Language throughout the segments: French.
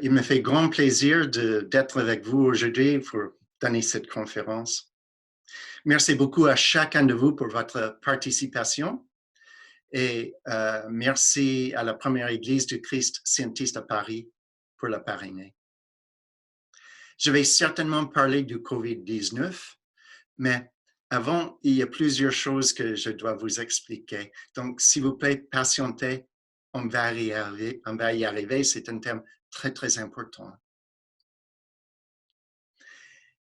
Il me fait grand plaisir d'être avec vous aujourd'hui pour donner cette conférence. Merci beaucoup à chacun de vous pour votre participation et merci à la Première Église du Christ Scientiste à Paris pour la parrainer. Je vais certainement parler du COVID-19, mais avant, il y a plusieurs choses que je dois vous expliquer. Donc, s'il vous plaît, patientez, on va y arriver. C'est un thème très, très important.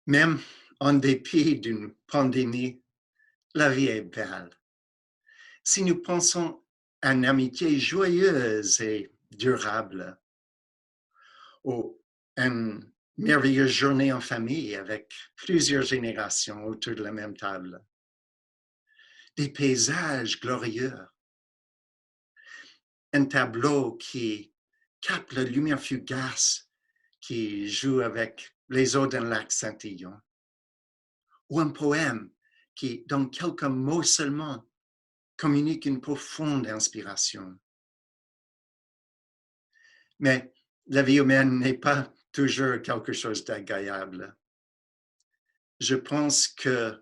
Même en dépit d'une pandémie, la vie est belle. Si nous pensons à une amitié joyeuse et durable, ou une merveilleuse journée en famille avec plusieurs générations autour de la même table, des paysages glorieux, un tableau qui capte la lumière fugace qui joue avec les eaux d'un lac scintillant, ou un poème qui, dans quelques mots seulement, communique une profonde inspiration. Mais la vie humaine n'est pas toujours quelque chose d'agréable. Je pense que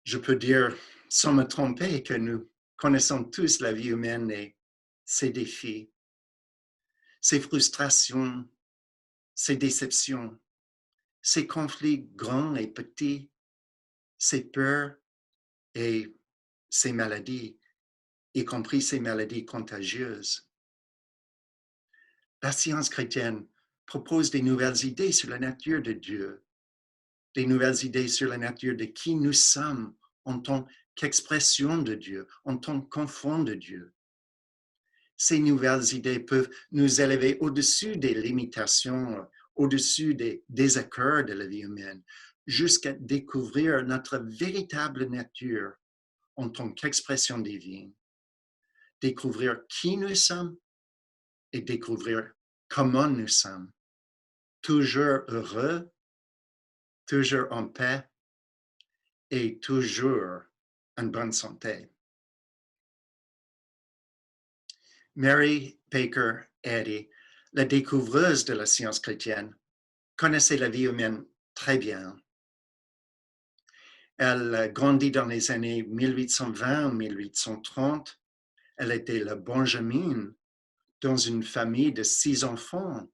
je peux dire sans me tromper que nous connaissons tous la vie humaine et ses défis, ses frustrations, ses déceptions, ses conflits grands et petits, ses peurs et ses maladies, y compris ses maladies contagieuses. La science chrétienne propose des nouvelles idées sur la nature de Dieu, des nouvelles idées sur la nature de qui nous sommes en tant qu'expression de Dieu, en tant qu'enfant de Dieu. Ces nouvelles idées peuvent nous élever au-dessus des limitations, au-dessus des désaccords de la vie humaine, jusqu'à découvrir notre véritable nature en tant qu'expression divine, découvrir qui nous sommes et découvrir comment nous sommes, toujours heureux, toujours en paix et toujours en bonne santé. Mary Baker Eddy, la découvreuse de la science chrétienne, connaissait la vie humaine très bien. Elle grandit dans les années 1820-1830. Elle était la Benjamin dans une famille de 6 enfants,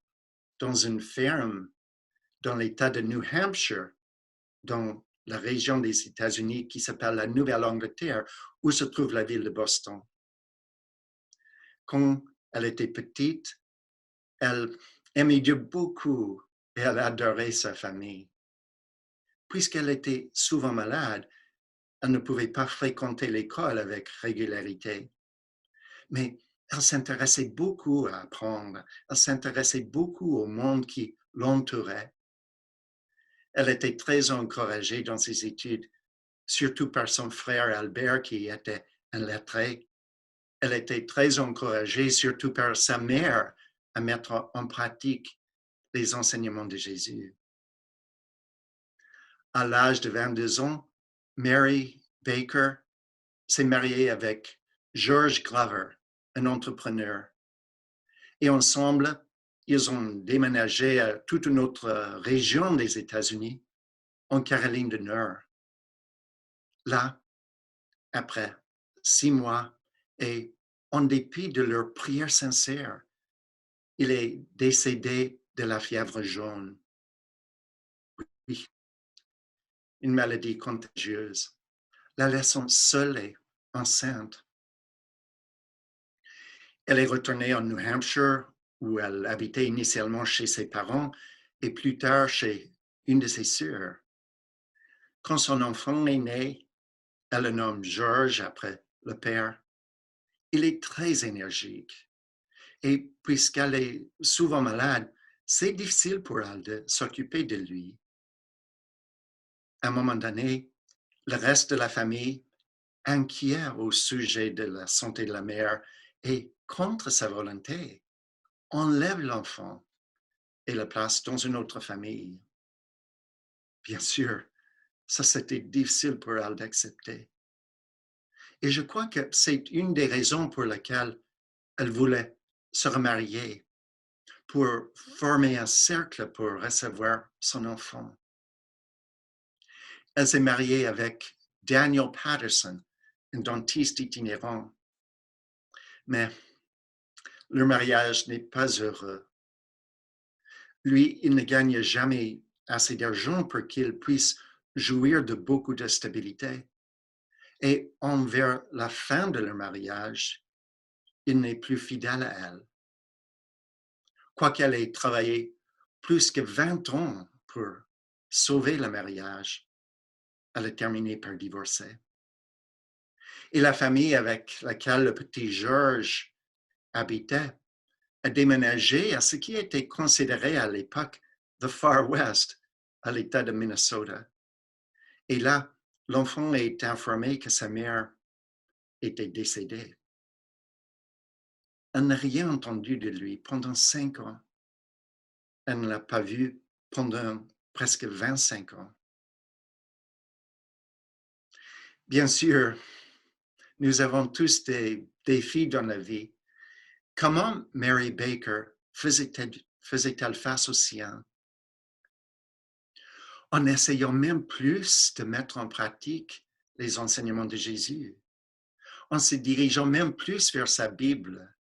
dans une ferme dans l'État de New Hampshire, dans la région des États-Unis qui s'appelle la Nouvelle-Angleterre, où se trouve la ville de Boston. Quand elle était petite, elle aimait Dieu beaucoup et elle adorait sa famille. Puisqu'elle était souvent malade, elle ne pouvait pas fréquenter l'école avec régularité. Mais elle s'intéressait beaucoup à apprendre, elle s'intéressait beaucoup au monde qui l'entourait. Elle était très encouragée dans ses études, surtout par son frère Albert qui était un lettré. Elle était très encouragée, surtout par sa mère, à mettre en pratique les enseignements de Jésus. À l'âge de 22 ans, Mary Baker s'est mariée avec George Glover, un entrepreneur. Et ensemble, ils ont déménagé à toute une autre région des États-Unis, en Caroline du Nord. Là, après 6 mois, et en dépit de leurs prières sincères, il est décédé de la fièvre jaune. Oui, une maladie contagieuse, la laissant seule et enceinte. Elle est retournée en New Hampshire, où elle habitait initialement chez ses parents et plus tard chez une de ses sœurs. Quand son enfant est né, elle le nomme George après le père. Il est très énergique et puisqu'elle est souvent malade, c'est difficile pour elle de s'occuper de lui. À un moment donné, le reste de la famille, inquiet au sujet de la santé de la mère et contre sa volonté, enlève l'enfant et le place dans une autre famille. Bien sûr, ça c'était difficile pour elle d'accepter. Et je crois que c'est une des raisons pour lesquelles elle voulait se remarier, pour former un cercle pour recevoir son enfant. Elle s'est mariée avec Daniel Patterson, un dentiste itinérant. Mais leur mariage n'est pas heureux. Lui, il ne gagne jamais assez d'argent pour qu'il puisse jouir de beaucoup de stabilité. Et envers la fin de leur mariage, il n'est plus fidèle à elle. Quoiqu'elle ait travaillé plus que 20 ans pour sauver le mariage, elle a terminé par divorcer. Et la famille avec laquelle le petit George habitait a déménagé à ce qui était considéré à l'époque the Far West, à l'État de Minnesota. Et là, l'enfant est informé que sa mère était décédée. Elle n'a rien entendu de lui pendant 5 ans. Elle ne l'a pas vu pendant presque 25 ans. Bien sûr, nous avons tous des défis dans la vie. Comment Mary Baker faisait-elle face aux siens? En essayant même plus de mettre en pratique les enseignements de Jésus, en se dirigeant même plus vers sa Bible.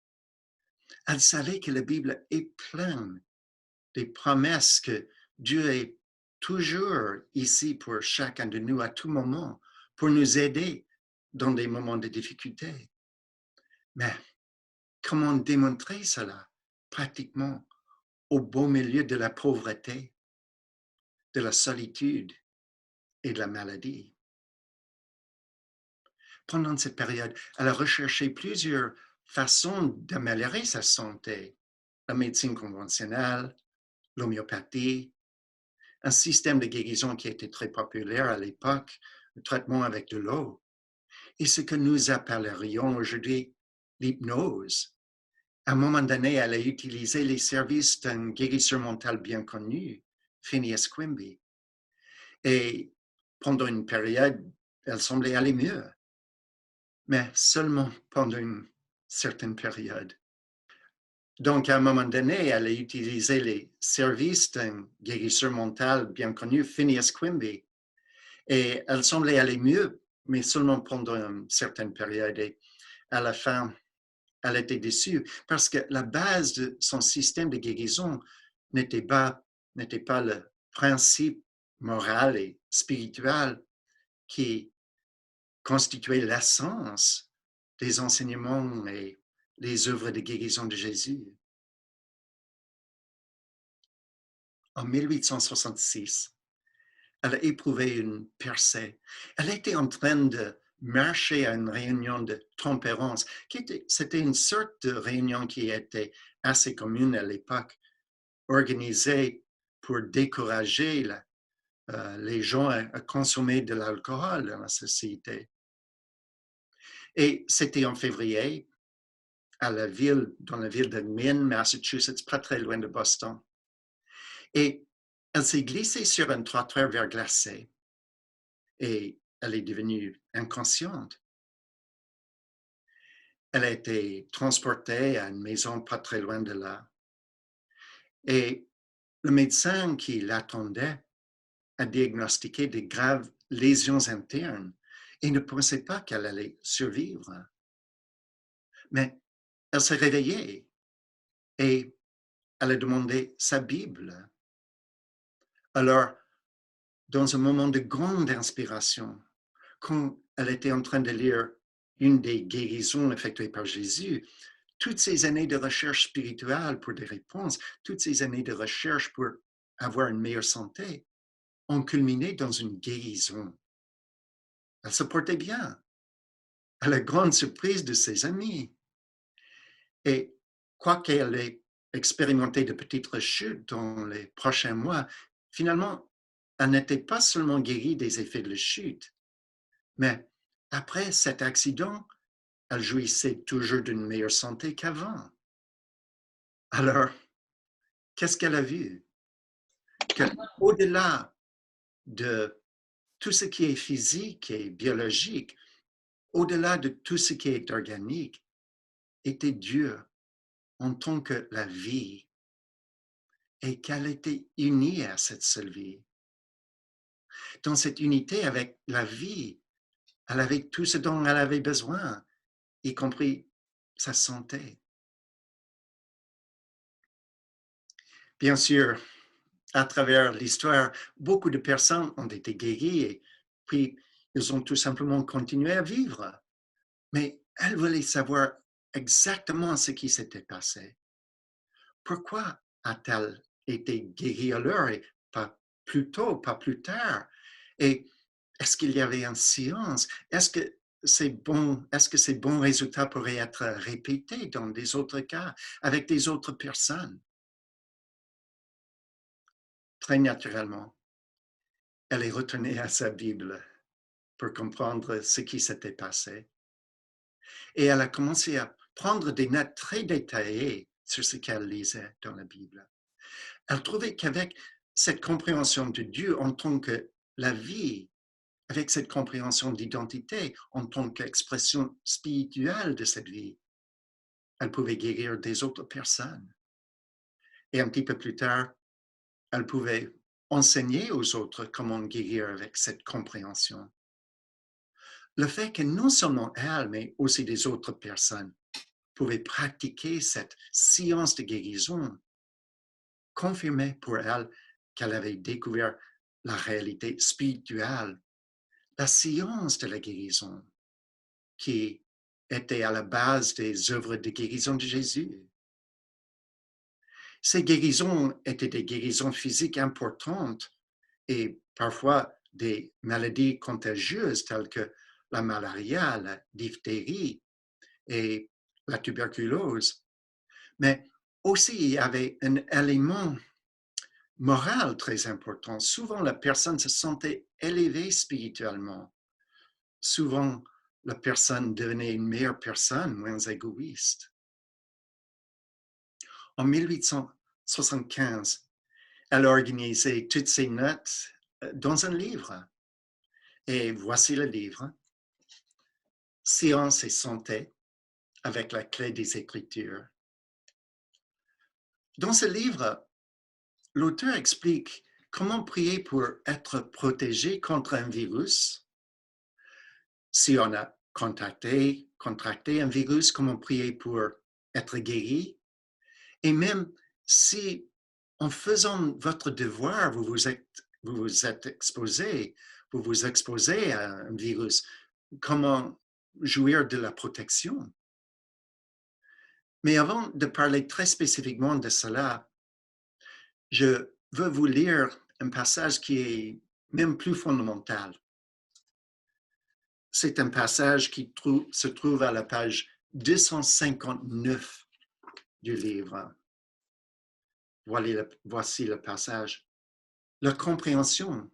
Elle savait que la Bible est pleine des promesses que Dieu est toujours ici pour chacun de nous à tout moment, pour nous aider dans des moments de difficulté. Mais comment démontrer cela pratiquement au beau milieu de la pauvreté, de la solitude et de la maladie? Pendant cette période, elle a recherché plusieurs façons d'améliorer sa santé. La médecine conventionnelle, l'homéopathie, un système de guérison qui était très populaire à l'époque, le traitement avec de l'eau, et ce que nous appellerions aujourd'hui l'hypnose. À un moment donné, elle a utilisé les services d'un guérisseur mental bien connu, Phineas Quimby. Et pendant une période, elle semblait aller mieux, mais seulement pendant une certaine période. Donc, à un moment donné, elle a utilisé les services d'un guérisseur mental bien connu, Phineas Quimby, et elle semblait aller mieux, mais seulement pendant une certaine période. Et à la fin, elle était déçue parce que la base de son système de guérison n'était pas le principe moral et spirituel qui constituait l'essence des enseignements et les œuvres de guérison de Jésus. En 1866, elle a éprouvé une percée. Elle était en train de marcher à une réunion de tempérance. C'était une sorte de réunion qui était assez commune à l'époque, organisée pour décourager les gens à consommer de l'alcool dans la société. Et c'était en février, dans la ville de Maine, Massachusetts, pas très loin de Boston. Et elle s'est glissée sur un trottoir verglacé et elle est devenue inconsciente. Elle a été transportée à une maison pas très loin de là. Et le médecin qui l'attendait a diagnostiqué de graves lésions internes et ne pensait pas qu'elle allait survivre. Mais elle s'est réveillée et elle a demandé sa Bible. Alors, dans un moment de grande inspiration, quand elle était en train de lire une des guérisons effectuées par Jésus, toutes ces années de recherche spirituelle pour des réponses, toutes ces années de recherche pour avoir une meilleure santé, ont culminé dans une guérison. Elle se portait bien, à la grande surprise de ses amis. Et quoiqu'elle ait expérimenté de petites rechutes dans les prochains mois, finalement, elle n'était pas seulement guérie des effets de la chute, mais après cet accident, elle jouissait toujours d'une meilleure santé qu'avant. Alors, qu'est-ce qu'elle a vu? Qu'au-delà de tout ce qui est physique et biologique, au-delà de tout ce qui est organique, était Dieu en tant que la vie et qu'elle était unie à cette seule vie. Dans cette unité avec la vie, elle avait tout ce dont elle avait besoin, y compris sa santé. Bien sûr, à travers l'histoire, beaucoup de personnes ont été guéries et puis ils ont tout simplement continué à vivre. Mais elle voulait savoir exactement ce qui s'était passé. Pourquoi a-t-elle été guérie alors et pas plus tôt, pas plus tard? Et est-ce qu'il y avait une science? Est-ce que ces bons résultats pourraient être répétés dans des autres cas avec des autres personnes? Très naturellement, elle est retournée à sa Bible pour comprendre ce qui s'était passé. Et elle a commencé à prendre des notes très détaillées sur ce qu'elle lisait dans la Bible. Elle trouvait qu'avec cette compréhension de Dieu en tant que la vie, avec cette compréhension d'identité en tant qu'expression spirituelle de cette vie, elle pouvait guérir des autres personnes. Et un petit peu plus tard, elle pouvait enseigner aux autres comment guérir avec cette compréhension. Le fait que non seulement elle, mais aussi des autres personnes pouvaient pratiquer cette science de guérison confirmait pour elle qu'elle avait découvert la réalité spirituelle, la science de la guérison qui était à la base des œuvres de guérison de Jésus. Ces guérisons étaient des guérisons physiques importantes et parfois des maladies contagieuses telles que la malaria, la diphtérie et la tuberculose. Mais aussi, il y avait un élément moral très important. Souvent, la personne se sentait élevée spirituellement. Souvent, la personne devenait une meilleure personne, moins égoïste. En 1875, elle a organisé toutes ses notes dans un livre. Et voici le livre, Science et santé, avec la clé des Écritures. Dans ce livre, l'auteur explique comment prier pour être protégé contre un virus. Si on a contracté un virus, comment prier pour être guéri. Et même si en faisant votre devoir, vous vous êtes exposé, vous vous exposez à un virus, comment jouir de la protection. Mais avant de parler très spécifiquement de cela, je veux vous lire un passage qui est même plus fondamental. C'est un passage qui se trouve à la page 259 du livre. Voici le passage. La compréhension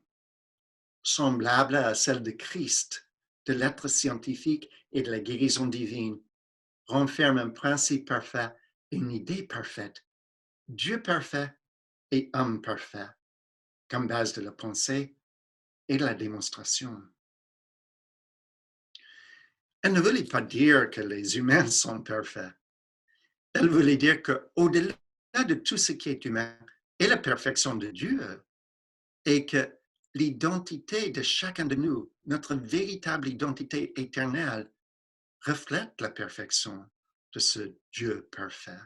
semblable à celle de Christ, de l'être scientifique et de la guérison divine, renferme un principe parfait, une idée parfaite, Dieu parfait et homme parfait, comme base de la pensée et de la démonstration. Elle ne voulait pas dire que les humains sont parfaits. Elle voulait dire qu'au-delà de tout ce qui est humain est la perfection de Dieu et que l'identité de chacun de nous, notre véritable identité éternelle, reflète la perfection de ce Dieu parfait.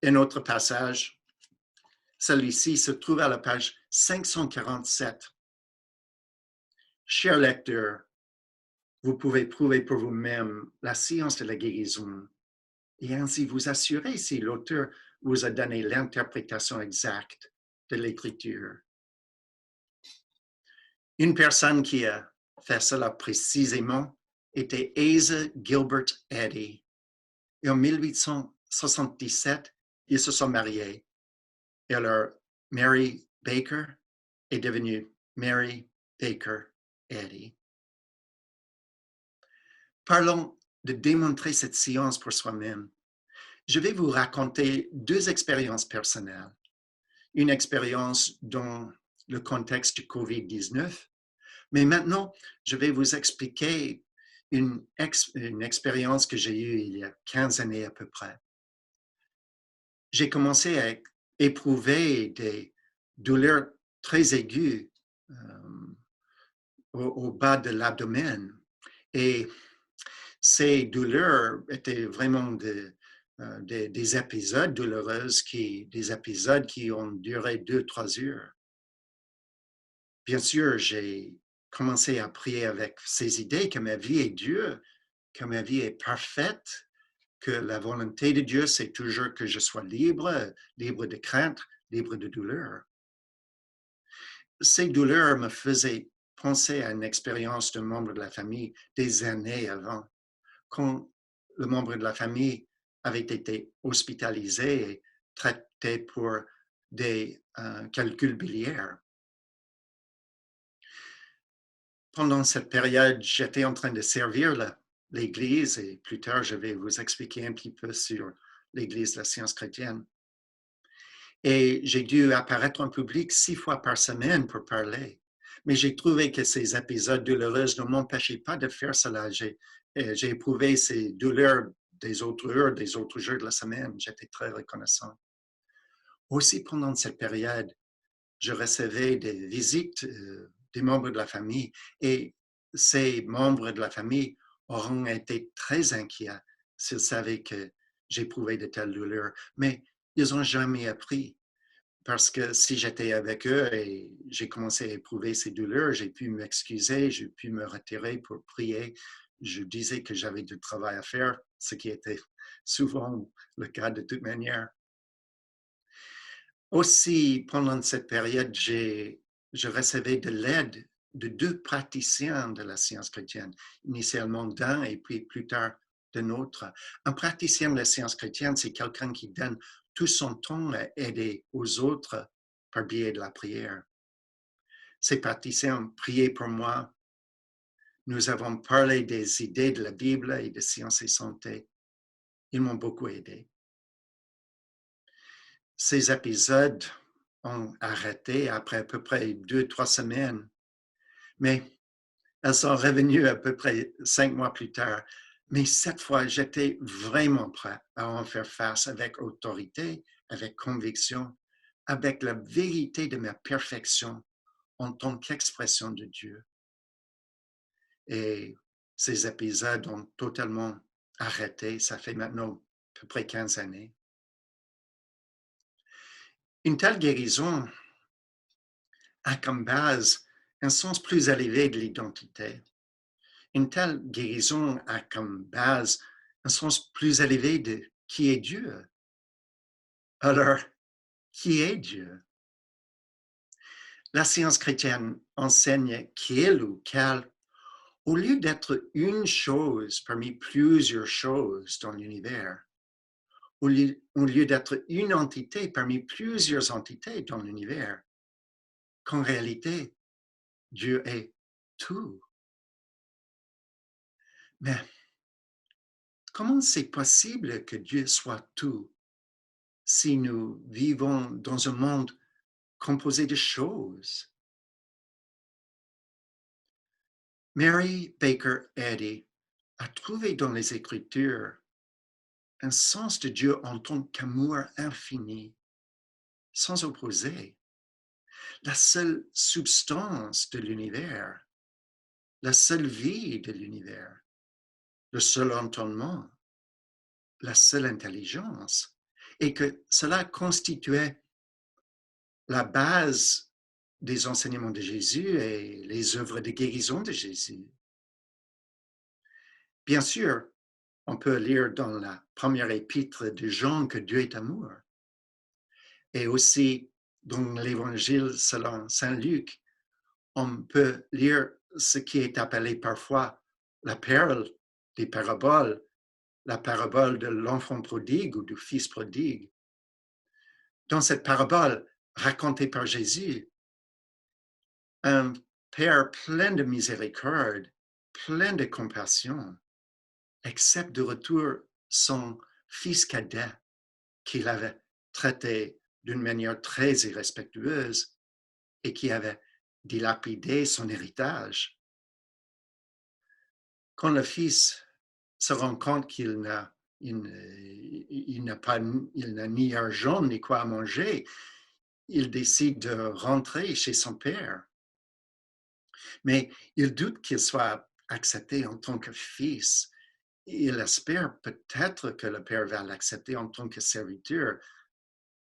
Un autre passage, celui-ci se trouve à la page 547. Chers lecteurs, vous pouvez prouver pour vous-même la science de la guérison et ainsi vous assurer si l'auteur vous a donné l'interprétation exacte de l'écriture. Une personne qui a fait cela précisément était Asa Gilbert Eddy. Et en 1877, ils se sont mariés. Et alors, Mary Baker est devenue Mary Baker Eddy. Parlons de démontrer cette science pour soi-même. Je vais vous raconter deux expériences personnelles. Une expérience dans le contexte du COVID-19, mais maintenant, je vais vous expliquer une expérience que j'ai eue il y a 15 années à peu près. j'ai commencé à éprouver des douleurs très aiguës au bas de l'abdomen. Et ces douleurs étaient vraiment des épisodes douloureux, des épisodes qui ont duré 2, 3 heures. Bien sûr, j'ai commencé à prier avec ces idées que ma vie est dure, que ma vie est parfaite, que la volonté de Dieu, c'est toujours que je sois libre, libre de crainte, libre de douleur. Ces douleurs me faisaient penser à une expérience d'un membre de la famille des années avant, quand le membre de la famille avait été hospitalisé et traité pour des calculs biliaires. Pendant cette période, j'étais en train de servir l'Église et plus tard, je vais vous expliquer un petit peu sur l'Église de la science chrétienne. Et j'ai dû apparaître en public 6 fois par semaine pour parler. Mais j'ai trouvé que ces épisodes douloureux ne m'empêchaient pas de faire cela. J'ai éprouvé ces douleurs des autres heures, des autres jours de la semaine. J'étais très reconnaissant. Aussi, pendant cette période, je recevais des visites des membres de la famille et ces membres de la famille auront été très inquiets s'ils savaient que j'éprouvais de telles douleurs. Mais ils n'ont jamais appris. Parce que si j'étais avec eux et j'ai commencé à éprouver ces douleurs, j'ai pu m'excuser, j'ai pu me retirer pour prier. Je disais que j'avais du travail à faire, ce qui était souvent le cas de toute manière. Aussi, pendant cette période, je recevais de l'aide de 2 praticiens de la science chrétienne, initialement d'un et puis plus tard d'un autre. Un praticien de la science chrétienne, c'est quelqu'un qui donne tout son temps à aider aux autres par biais de la prière. Ces praticiens priaient pour moi. Nous avons parlé des idées de la Bible et de sciences et santé. Ils m'ont beaucoup aidé. Ces épisodes ont arrêté après à peu près 2, 3 semaines, mais elles sont revenues à peu près 5 mois plus tard. Mais cette fois, j'étais vraiment prêt à en faire face avec autorité, avec conviction, avec la vérité de ma perfection en tant qu'expression de Dieu. Et ces épisodes ont totalement arrêté. Ça fait maintenant à peu près 15 années. Une telle guérison a comme base un sens plus élevé de l'identité. Une telle guérison a comme base un sens plus élevé de qui est Dieu. Alors, qui est Dieu? La science chrétienne enseigne qu'il ou qu'elle, au lieu d'être une chose parmi plusieurs choses dans l'univers, au lieu d'être une entité parmi plusieurs entités dans l'univers, qu'en réalité, Dieu est tout. Mais comment c'est possible que Dieu soit tout si nous vivons dans un monde composé de choses? Mary Baker Eddy a trouvé dans les Écritures un sens de Dieu en tant qu'amour infini, sans opposé, la seule substance de l'univers, la seule vie de l'univers, le seul entendement, la seule intelligence, et que cela constituait la base des enseignements de Jésus et les œuvres de guérison de Jésus. Bien sûr, on peut lire dans la première épître de Jean que Dieu est amour. Et aussi, dans l'Évangile selon Saint Luc, on peut lire ce qui est appelé parfois la perle des paraboles, la parabole de l'enfant prodigue ou du fils prodigue. Dans cette parabole racontée par Jésus, un père plein de miséricorde, plein de compassion, accepte de retour son fils cadet qu'il avait traité d'une manière très irrespectueuse et qui avait dilapidé son héritage. Quand le fils se rend compte qu'il n'a il n'a ni argent ni quoi à manger. Il décide de rentrer chez son père. Mais il doute qu'il soit accepté en tant que fils. Il espère peut-être que le père va l'accepter en tant que serviteur.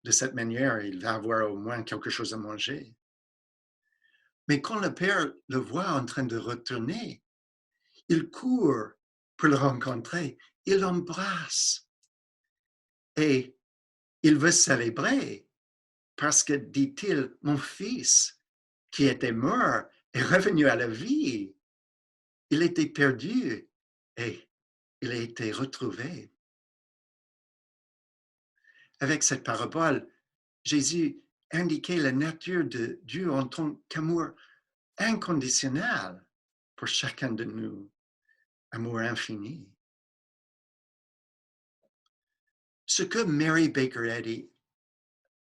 De cette manière, il va avoir au moins quelque chose à manger. Mais quand le père le voit en train de retourner, il court pour le rencontrer, il l'embrasse et il veut célébrer parce que, dit-il, mon fils qui était mort est revenu à la vie. Il était perdu et il a été retrouvé. Avec cette parabole, Jésus indiquait la nature de Dieu en tant qu'amour inconditionnel pour chacun de nous, amour infini. Ce que Mary Baker Eddy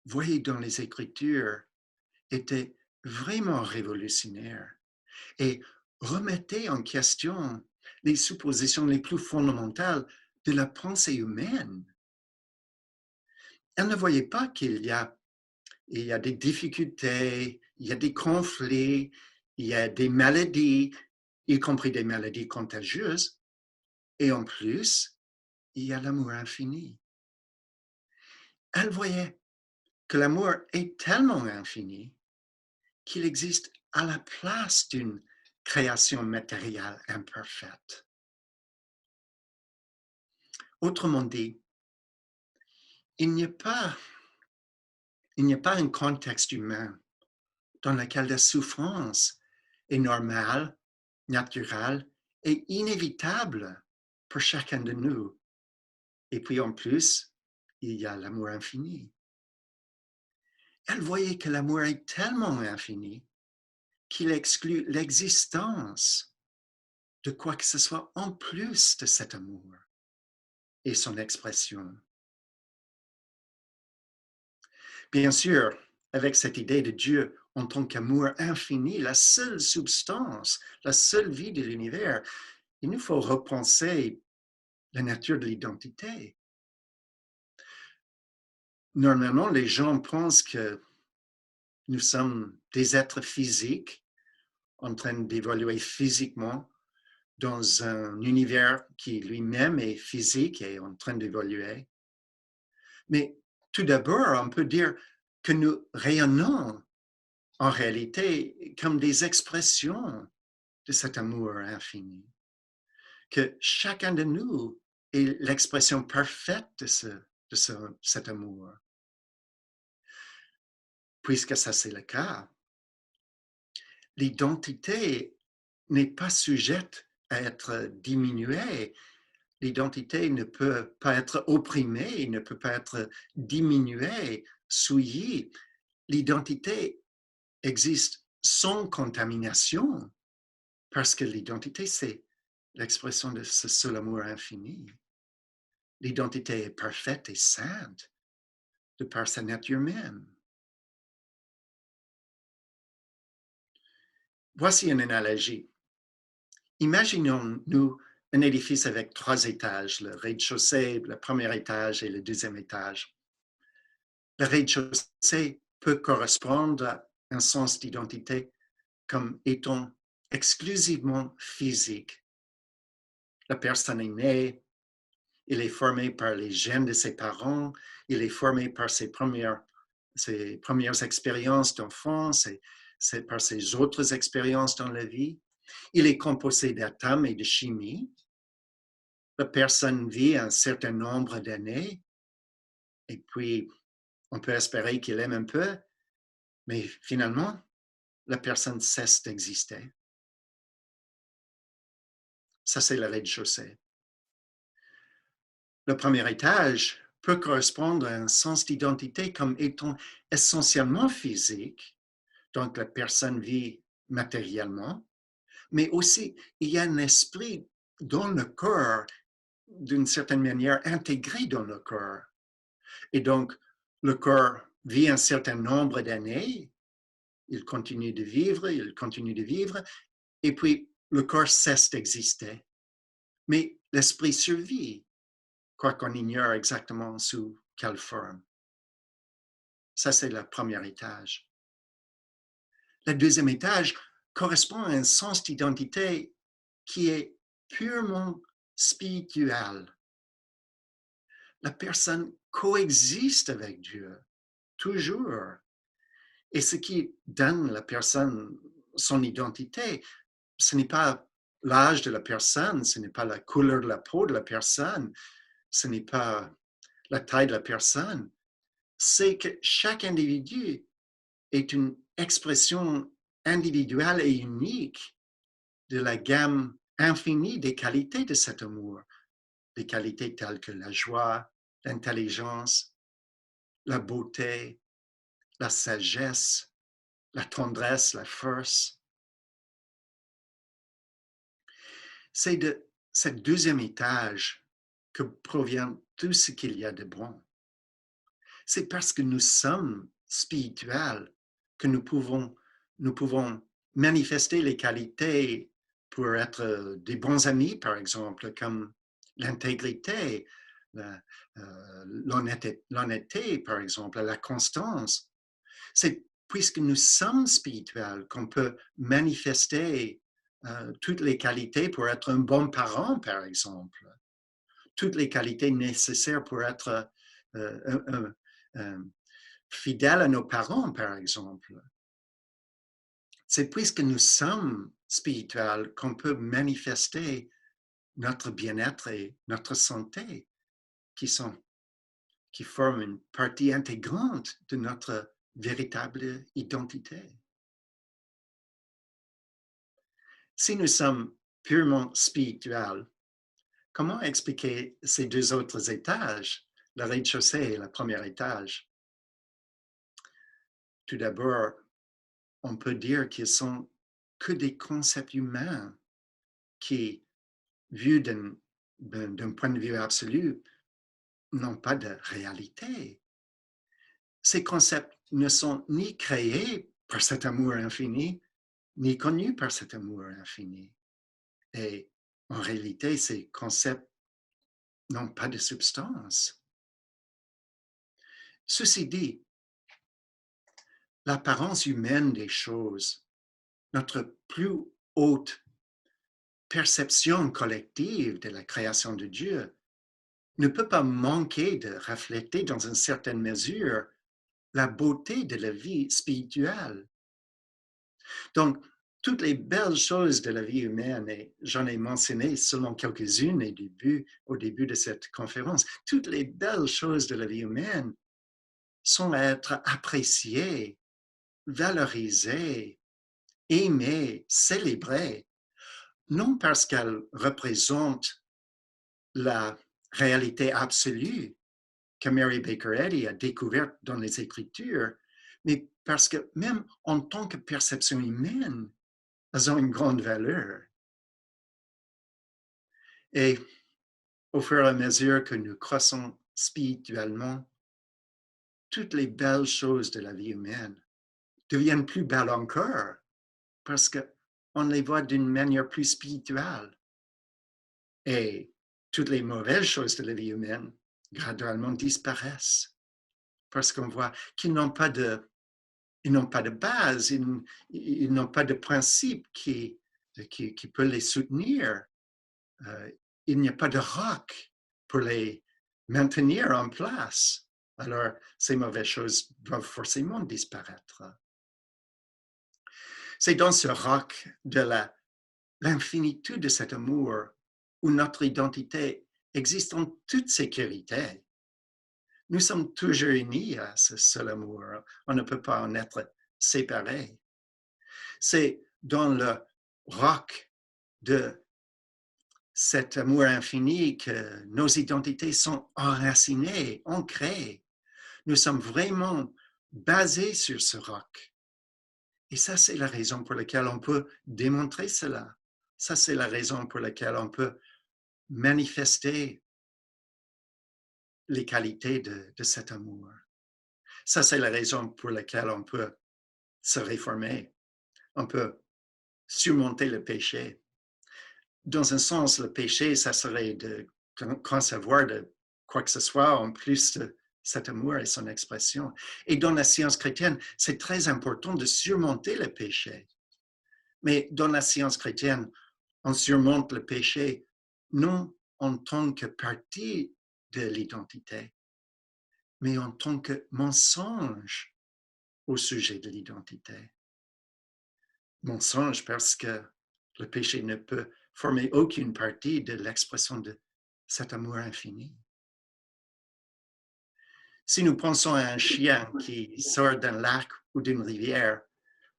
voyait dans les Écritures était vraiment révolutionnaire et remettait en question les suppositions les plus fondamentales de la pensée humaine. Elle ne voyait pas qu'il y a des difficultés, il y a des conflits, il y a des maladies, y compris des maladies contagieuses, et en plus, il y a l'amour infini. Elle voyait que l'amour est tellement infini qu'il existe à la place d'une création matérielle imparfaite. Autrement dit, il n'y a pas un contexte humain dans lequel la souffrance est normale, naturelle et inévitable pour chacun de nous. Et puis en plus, il y a l'amour infini. Elle voyait que l'amour est tellement infini qu'il exclut l'existence de quoi que ce soit en plus de cet amour et son expression. Bien sûr, avec cette idée de Dieu en tant qu'amour infini, la seule substance, la seule vie de l'univers, il nous faut repenser la nature de l'identité. Normalement, les gens pensent que nous sommes des êtres physiques en train d'évoluer physiquement dans un univers qui lui-même est physique et en train d'évoluer. Mais tout d'abord, on peut dire que nous rayonnons en réalité comme des expressions de cet amour infini, que chacun de nous est l'expression parfaite de cet amour. Puisque ça c'est le cas, l'identité n'est pas sujette à être diminuée. L'identité ne peut pas être opprimée, ne peut pas être diminuée, souillée. L'identité existe sans contamination parce que l'identité, c'est l'expression de ce seul amour infini. L'identité est parfaite et sainte de par sa nature même. Voici une analogie. Imaginons-nous un édifice avec 3 étages, le rez-de-chaussée, le premier étage et le deuxième étage. Le rez-de-chaussée peut correspondre à un sens d'identité comme étant exclusivement physique. La personne est née, il est formé par les gènes de ses parents, il est formé par ses premières expériences d'enfance et par ses autres expériences dans la vie. Il est composé d'atomes et de chimie. La personne vit un certain nombre d'années et puis on peut espérer qu'il aime un peu, mais finalement, la personne cesse d'exister. Ça, c'est le rez-de-chaussée. Le premier étage peut correspondre à un sens d'identité comme étant essentiellement physique, donc la personne vit matériellement, mais aussi il y a un esprit dans le corps, d'une certaine manière intégré dans le corps. Et donc, le corps vit un certain nombre d'années, il continue de vivre, et puis le corps cesse d'exister. Mais l'esprit survit quoiqu'on ignore exactement sous quelle forme. Ça, c'est le premier étage. Le deuxième étage correspond à un sens d'identité qui est purement spirituel. La personne coexiste avec Dieu, toujours. Et ce qui donne à la personne son identité, ce n'est pas l'âge de la personne, ce n'est pas la couleur de la peau de la personne, ce n'est pas la taille de la personne, c'est que chaque individu est une expression individuelle et unique de la gamme infinie des qualités de cet amour, des qualités telles que la joie, l'intelligence, la beauté, la sagesse, la tendresse, la force. C'est de ce deuxième étage que provient tout ce qu'il y a de bon. C'est parce que nous sommes spirituels que nous pouvons manifester les qualités pour être des bons amis, par exemple, comme l'intégrité, l'honnêteté, par exemple, la constance. C'est puisque nous sommes spirituels qu'on peut manifester toutes les qualités pour être un bon parent, par exemple. Toutes les qualités nécessaires pour être fidèle à nos parents, par exemple. C'est puisque nous sommes spirituels qu'on peut manifester notre bien-être et notre santé, qui forment une partie intégrante de notre véritable identité. Si nous sommes purement spirituels, comment expliquer ces deux autres étages, le rez-de-chaussée et le premier étage? Tout d'abord, on peut dire qu'ils sont que des concepts humains qui, vus d'un point de vue absolu, n'ont pas de réalité. Ces concepts ne sont ni créés par cet amour infini, ni connus par cet amour infini. Et en réalité, ces concepts n'ont pas de substance. Ceci dit, l'apparence humaine des choses, notre plus haute perception collective de la création de Dieu, ne peut pas manquer de refléter dans une certaine mesure la beauté de la vie spirituelle. Donc, toutes les belles choses de la vie humaine, et j'en ai mentionné seulement quelques-unes au début de cette conférence, toutes les belles choses de la vie humaine sont à être appréciées, valorisées, aimées, célébrées, non parce qu'elles représentent la réalité absolue que Mary Baker Eddy a découverte dans les Écritures, mais parce que même en tant que perception humaine, elles ont une grande valeur. Et au fur et à mesure que nous croissons spirituellement, toutes les belles choses de la vie humaine deviennent plus belles encore parce qu'on les voit d'une manière plus spirituelle. Et toutes les mauvaises choses de la vie humaine graduellement disparaissent parce qu'on voit qu'ils n'ont pas de base, ils n'ont pas de principe qui peut les soutenir. Il n'y a pas de roc pour les maintenir en place. Alors, ces mauvaises choses doivent forcément disparaître. C'est dans ce roc de l'infinitude de cet amour où notre identité existe en toute sécurité. Nous sommes toujours unis à ce seul amour. On ne peut pas en être séparés. C'est dans le roc de cet amour infini que nos identités sont enracinées, ancrées. Nous sommes vraiment basés sur ce roc. Et ça, c'est la raison pour laquelle on peut démontrer cela. Ça, c'est la raison pour laquelle on peut manifester les qualités de cet amour. Ça, c'est la raison pour laquelle on peut se réformer. On peut surmonter le péché. Dans un sens, le péché, ça serait de concevoir de quoi que ce soit en plus de cet amour et son expression. Et dans la science chrétienne, c'est très important de surmonter le péché. Mais dans la science chrétienne, on surmonte le péché non en tant que partie de l'identité, mais en tant que mensonge au sujet de l'identité. Mensonge parce que le péché ne peut former aucune partie de l'expression de cet amour infini. Si nous pensons à un chien qui sort d'un lac ou d'une rivière,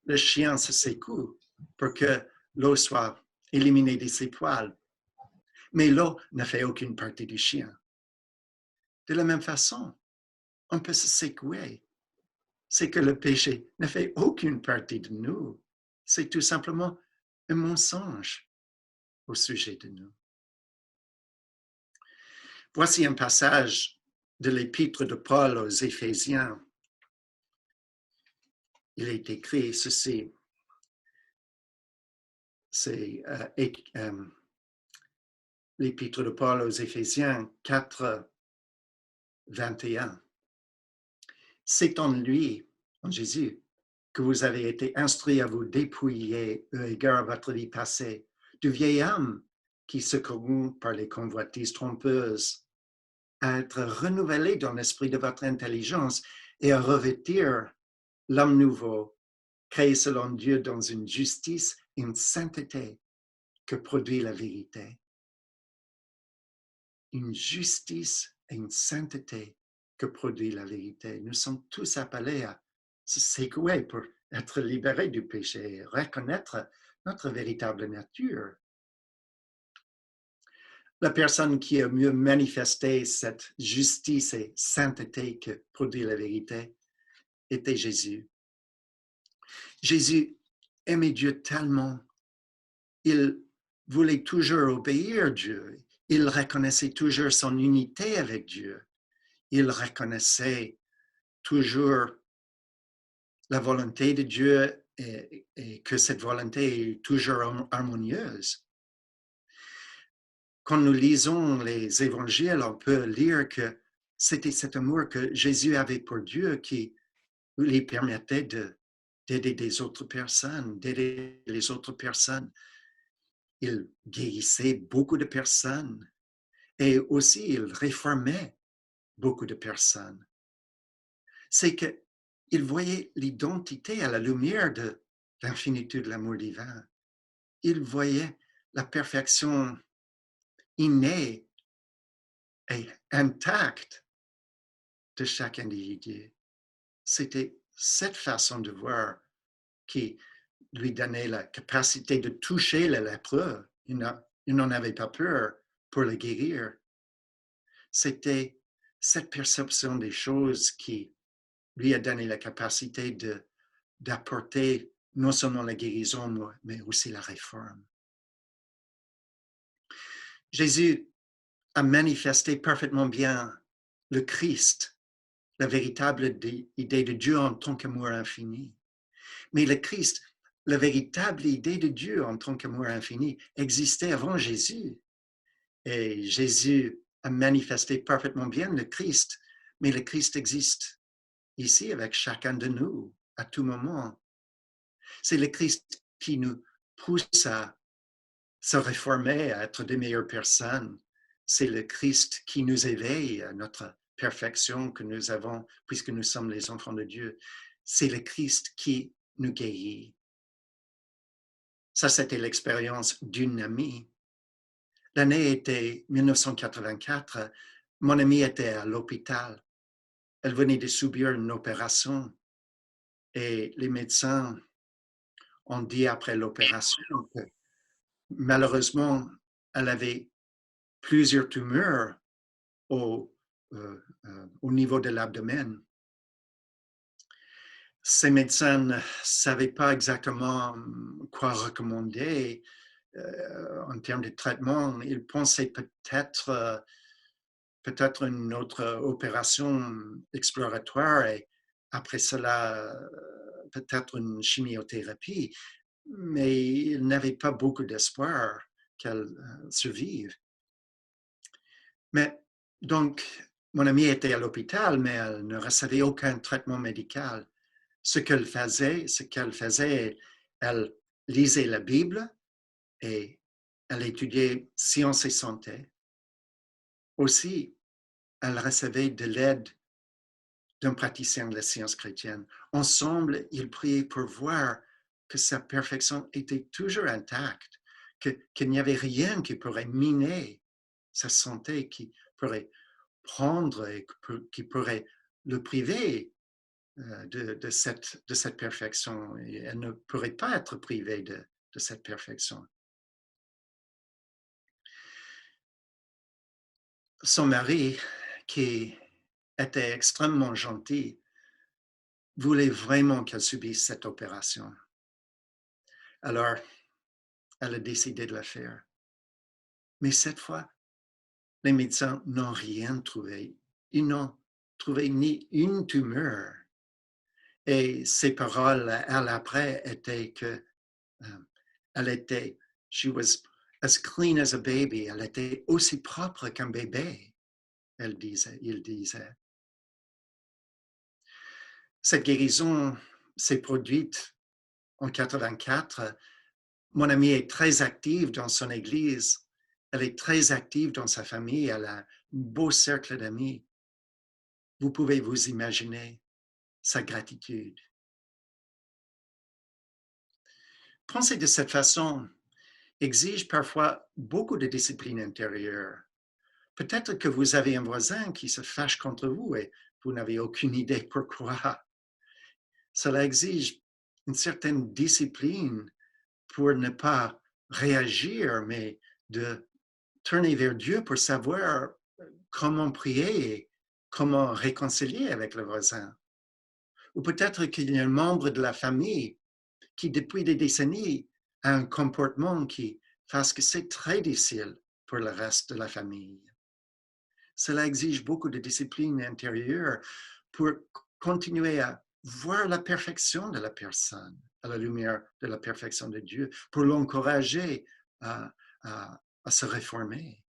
le chien se secoue pour que l'eau soit éliminée de ses poils. Mais l'eau ne fait aucune partie du chien. De la même façon, on peut se secouer. C'est que le péché ne fait aucune partie de nous. C'est tout simplement un mensonge au sujet de nous. Voici un passage de l'épître de Paul aux Éphésiens. Il est écrit ceci. C'est l'épître de Paul aux Éphésiens 4, 21. C'est en lui, en Jésus, que vous avez été instruits à vous dépouiller, eu égard à votre vie passée, du vieil homme qui se corrompt par les convoitises trompeuses, à être renouvelé dans l'esprit de votre intelligence et à revêtir l'homme nouveau, créé selon Dieu dans une justice et une sainteté que produit la vérité. Une justice et une sainteté que produit la vérité. Nous sommes tous appelés à se secouer pour être libérés du péché et reconnaître notre véritable nature. La personne qui a mieux manifesté cette justice et sainteté que produit la vérité était Jésus. Jésus aimait Dieu tellement, il voulait toujours obéir à Dieu, il reconnaissait toujours son unité avec Dieu, il reconnaissait toujours la volonté de Dieu et que cette volonté est toujours harmonieuse. Quand nous lisons les évangiles, on peut lire que c'était cet amour que Jésus avait pour Dieu qui lui permettait d'aider des autres personnes, d'aider les autres personnes. Il guérissait beaucoup de personnes et aussi il réformait beaucoup de personnes. C'est qu'il voyait l'identité à la lumière de l'infinitude de l'amour divin. Il voyait la perfection innée et intacte de chaque individu. C'était cette façon de voir qui lui donnait la capacité de toucher le lépreux. Il n'en avait pas peur pour le guérir. C'était cette perception des choses qui lui a donné la capacité d'apporter non seulement la guérison, mais aussi la réforme. Jésus a manifesté parfaitement bien le Christ, la véritable idée de Dieu en tant qu'amour infini. Mais le Christ, la véritable idée de Dieu en tant qu'amour infini, existait avant Jésus. Et Jésus a manifesté parfaitement bien le Christ, mais le Christ existe ici avec chacun de nous, à tout moment. C'est le Christ qui nous pousse à se réformer, à être de meilleures personnes. C'est le Christ qui nous éveille à notre perfection que nous avons puisque nous sommes les enfants de Dieu. C'est le Christ qui nous guérit. Ça, c'était l'expérience d'une amie. L'année était 1984. Mon amie était à l'hôpital. Elle venait de subir une opération et les médecins ont dit après l'opération que malheureusement, elle avait plusieurs tumeurs au niveau de l'abdomen. Ces médecins ne savaient pas exactement quoi recommander en termes de traitement. Ils pensaient peut-être une autre opération exploratoire et après cela, peut-être une chimiothérapie, mais ils n'avaient pas beaucoup d'espoir qu'elle survive. Mais Donc, mon amie était à l'hôpital, mais elle ne recevait aucun traitement médical. Ce qu'elle faisait, elle lisait la Bible et elle étudiait sciences et santé. Aussi, elle recevait de l'aide d'un praticien de la science chrétienne. Ensemble, ils priaient pour voir que sa perfection était toujours intacte, qu'il n'y avait rien qui pourrait miner sa santé, qui pourrait prendre et qui pourrait le priver de cette perfection. Et elle ne pourrait pas être privée de cette perfection. Son mari, qui était extrêmement gentil, voulait vraiment qu'elle subisse cette opération. Alors, elle a décidé de la faire. Mais cette fois, les médecins n'ont rien trouvé. Ils n'ont trouvé ni une tumeur. Et ses paroles, elle, après, étaient que elle était, she was as clean as a baby. Elle était aussi propre qu'un bébé, il disait. Cette guérison s'est produite en 84. Mon amie est très active dans son église. Elle est très active dans sa famille. Elle a un beau cercle d'amis. Vous pouvez vous imaginer sa gratitude. Penser de cette façon exige parfois beaucoup de discipline intérieure. Peut-être que vous avez un voisin qui se fâche contre vous et vous n'avez aucune idée pourquoi. Cela exige une certaine discipline pour ne pas réagir, mais de tourner vers Dieu pour savoir comment prier et comment réconcilier avec le voisin. Ou peut-être qu'il y a un membre de la famille qui, depuis des décennies, a un comportement qui fasse que c'est très difficile pour le reste de la famille. Cela exige beaucoup de discipline intérieure pour continuer à voir la perfection de la personne à la lumière de la perfection de Dieu, pour l'encourager à se réformer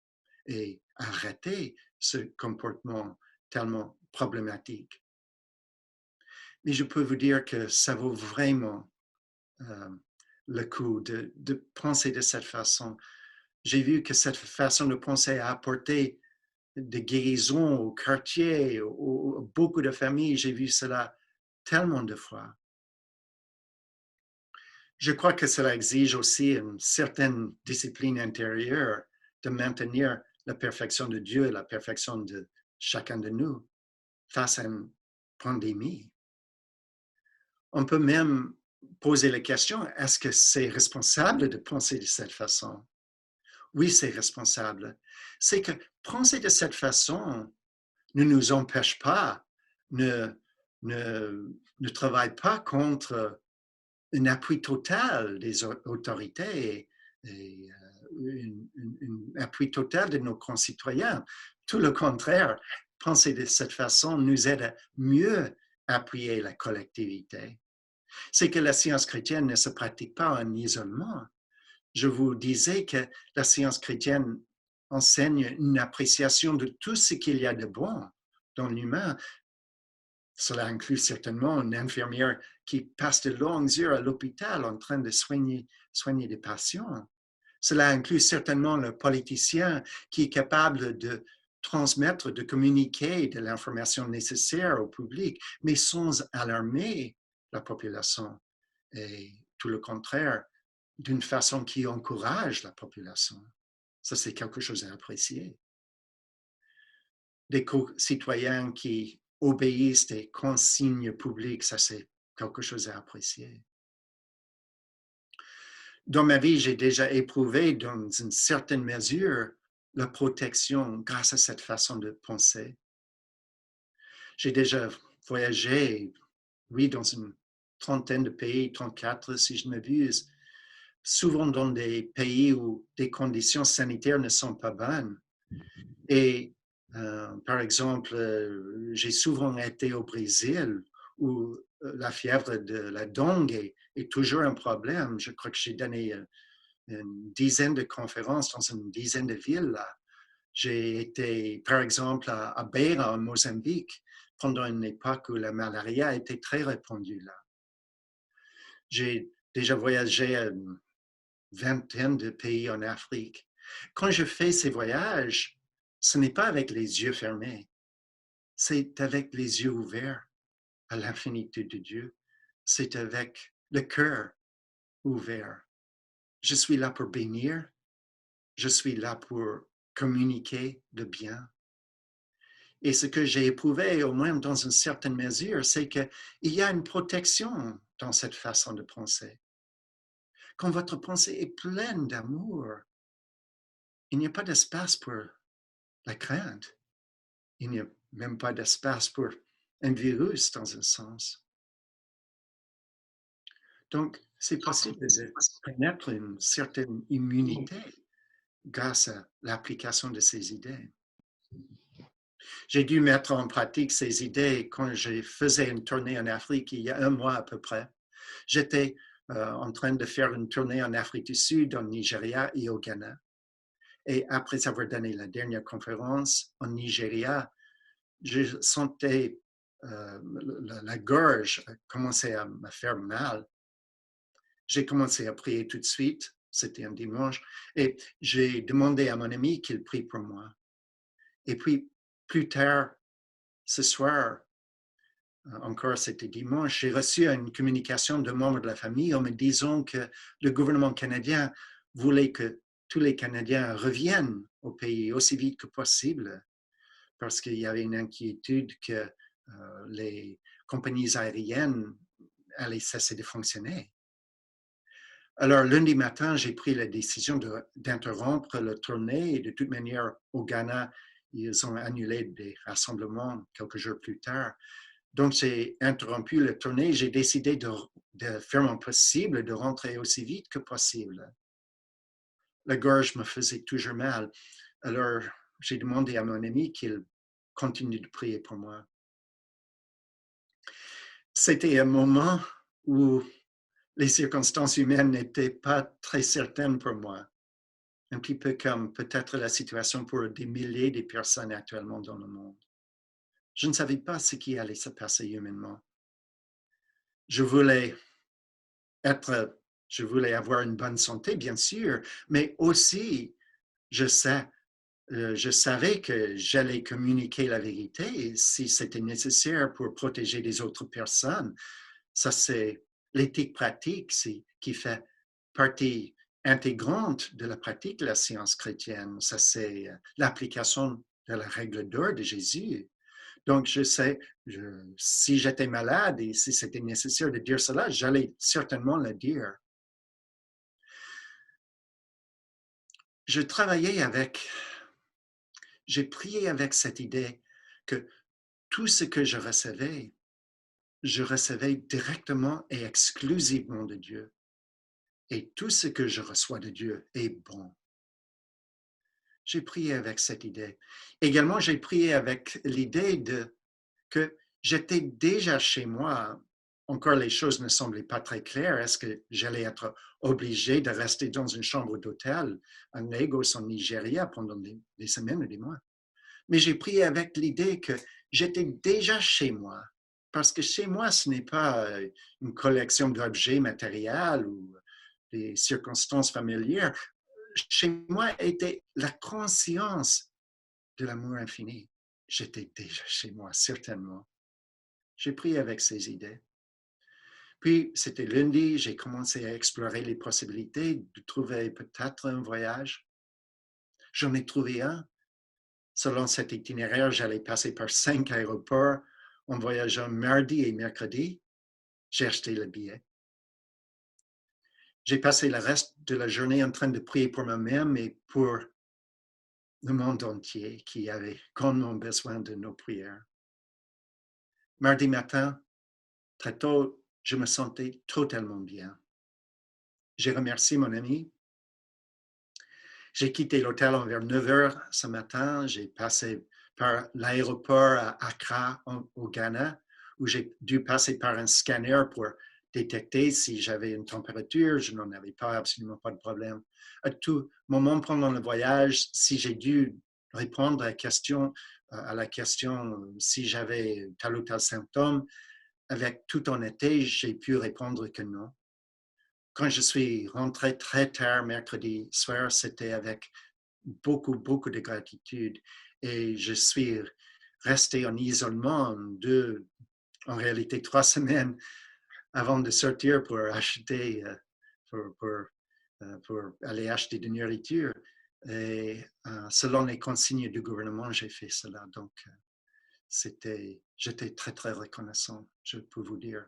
et arrêter ce comportement tellement problématique. Mais je peux vous dire que ça vaut vraiment le coup de penser de cette façon. J'ai vu que cette façon de penser a apporté de guérison au quartier, beaucoup de familles. J'ai vu cela tellement de fois. Je crois que cela exige aussi une certaine discipline intérieure de maintenir la perfection de Dieu et la perfection de chacun de nous face à une pandémie. On peut même poser la question, est-ce que c'est responsable de penser de cette façon? Oui, c'est responsable. C'est que penser de cette façon ne nous empêche pas, ne, ne travaille pas contre un appui total des autorités et un appui total de nos concitoyens. Tout le contraire, penser de cette façon nous aide à mieux appuyer la collectivité. C'est que la science chrétienne ne se pratique pas en isolement. Je vous disais que la science chrétienne enseigne une appréciation de tout ce qu'il y a de bon dans l'humain. Cela inclut certainement une infirmière qui passe de longues heures à l'hôpital en train de soigner des patients. Cela inclut certainement le politicien qui est capable de transmettre, de communiquer de l'information nécessaire au public, mais sans alarmer la population. Et tout le contraire, d'une façon qui encourage la population. Ça, c'est quelque chose à apprécier. Des citoyens qui obéissent des consignes publiques, ça, c'est quelque chose à apprécier. Dans ma vie, j'ai déjà éprouvé, dans une certaine mesure, la protection grâce à cette façon de penser. J'ai déjà voyagé, oui, dans une trentaine de pays, 34 si je ne m'abuse, souvent dans des pays où des conditions sanitaires ne sont pas bonnes. Et par exemple, j'ai souvent été au Brésil où la fièvre de la dengue est toujours un problème. Je crois que j'ai donné une dizaine de conférences dans une dizaine de villes là. J'ai été, par exemple, à Beira, en Mozambique, pendant une époque où la malaria était très répandue là. J'ai déjà voyagé à une vingtaine de pays en Afrique. Quand je fais ces voyages, ce n'est pas avec les yeux fermés, c'est avec les yeux ouverts à l'infinitude de Dieu. C'est avec le cœur ouvert. Je suis là pour bénir, je suis là pour communiquer le bien. Et ce que j'ai éprouvé, au moins dans une certaine mesure, c'est qu'il y a une protection dans cette façon de penser. Quand votre pensée est pleine d'amour, il n'y a pas d'espace pour la crainte. Il n'y a même pas d'espace pour un virus dans un sens. Donc, c'est possible de connaître une certaine immunité grâce à l'application de ces idées. J'ai dû mettre en pratique ces idées quand je faisais une tournée en Afrique il y a un mois à peu près. J'étais en train de faire une tournée en Afrique du Sud, au Nigeria et au Ghana. Et après avoir donné la dernière conférence en Nigeria, je sentais la gorge commencer à me faire mal. J'ai commencé à prier tout de suite, c'était un dimanche, et j'ai demandé à mon ami qu'il prie pour moi. Et puis, plus tard, ce soir, encore c'était dimanche, j'ai reçu une communication de membres de la famille en me disant que le gouvernement canadien voulait que tous les Canadiens reviennent au pays aussi vite que possible parce qu'il y avait une inquiétude que les compagnies aériennes allaient cesser de fonctionner. Alors, lundi matin, j'ai pris la décision d'interrompre la tournée et de toute manière, au Ghana, ils ont annulé des rassemblements quelques jours plus tard. Donc, j'ai interrompu la tournée. J'ai décidé de faire mon possible, de rentrer aussi vite que possible. La gorge me faisait toujours mal. Alors, j'ai demandé à mon ami qu'il continue de prier pour moi. C'était un moment où les circonstances humaines n'étaient pas très certaines pour moi. Un petit peu comme peut-être la situation pour des milliers de personnes actuellement dans le monde. Je ne savais pas ce qui allait se passer humainement. Je voulais avoir une bonne santé, bien sûr, mais aussi, je savais que j'allais communiquer la vérité si c'était nécessaire pour protéger les autres personnes. Ça, c'est l'éthique pratique qui fait partie intégrante de la pratique de la science chrétienne. Ça, c'est l'application de la règle d'or de Jésus. Donc, je sais, si j'étais malade et si c'était nécessaire de dire cela, j'allais certainement le dire. J'ai prié avec cette idée que tout ce que je recevais directement et exclusivement de Dieu. Et tout ce que je reçois de Dieu est bon. J'ai prié avec cette idée. Également, j'ai prié avec l'idée que j'étais déjà chez moi. Encore, les choses ne semblaient pas très claires. Est-ce que j'allais être obligé de rester dans une chambre d'hôtel à Lagos, en Nigeria, pendant des semaines et des mois? Mais j'ai prié avec l'idée que j'étais déjà chez moi. Parce que chez moi, ce n'est pas une collection d'objets matériels ou des circonstances familières. Chez moi était la conscience de l'amour infini. J'étais déjà chez moi, certainement. J'ai prié avec ces idées. Puis, c'était lundi, j'ai commencé à explorer les possibilités de trouver peut-être un voyage. J'en ai trouvé un. Selon cet itinéraire, j'allais passer par 5 aéroports en voyageant mardi et mercredi. J'ai acheté le billet. J'ai passé le reste de la journée en train de prier pour moi-même et pour le monde entier qui avait grandement besoin de nos prières. Mardi matin, très tôt, je me sentais totalement bien. J'ai remercié mon ami. J'ai quitté l'hôtel vers 9 heures ce matin. J'ai passé par l'aéroport à Accra, au Ghana, où j'ai dû passer par un scanner pour détecter si j'avais une température. Je n'en avais pas, absolument pas de problème. À tout moment pendant le voyage, si j'ai dû répondre à la question si j'avais tel ou tel symptôme. Avec toute honnêteté, j'ai pu répondre que non. Quand je suis rentré très tard mercredi soir, c'était avec beaucoup, beaucoup de gratitude. Et je suis resté en isolement en réalité 3 semaines avant de sortir pour acheter, pour aller acheter de nourriture. Et selon les consignes du gouvernement, j'ai fait cela. Donc, j'étais très, très reconnaissant, je peux vous dire.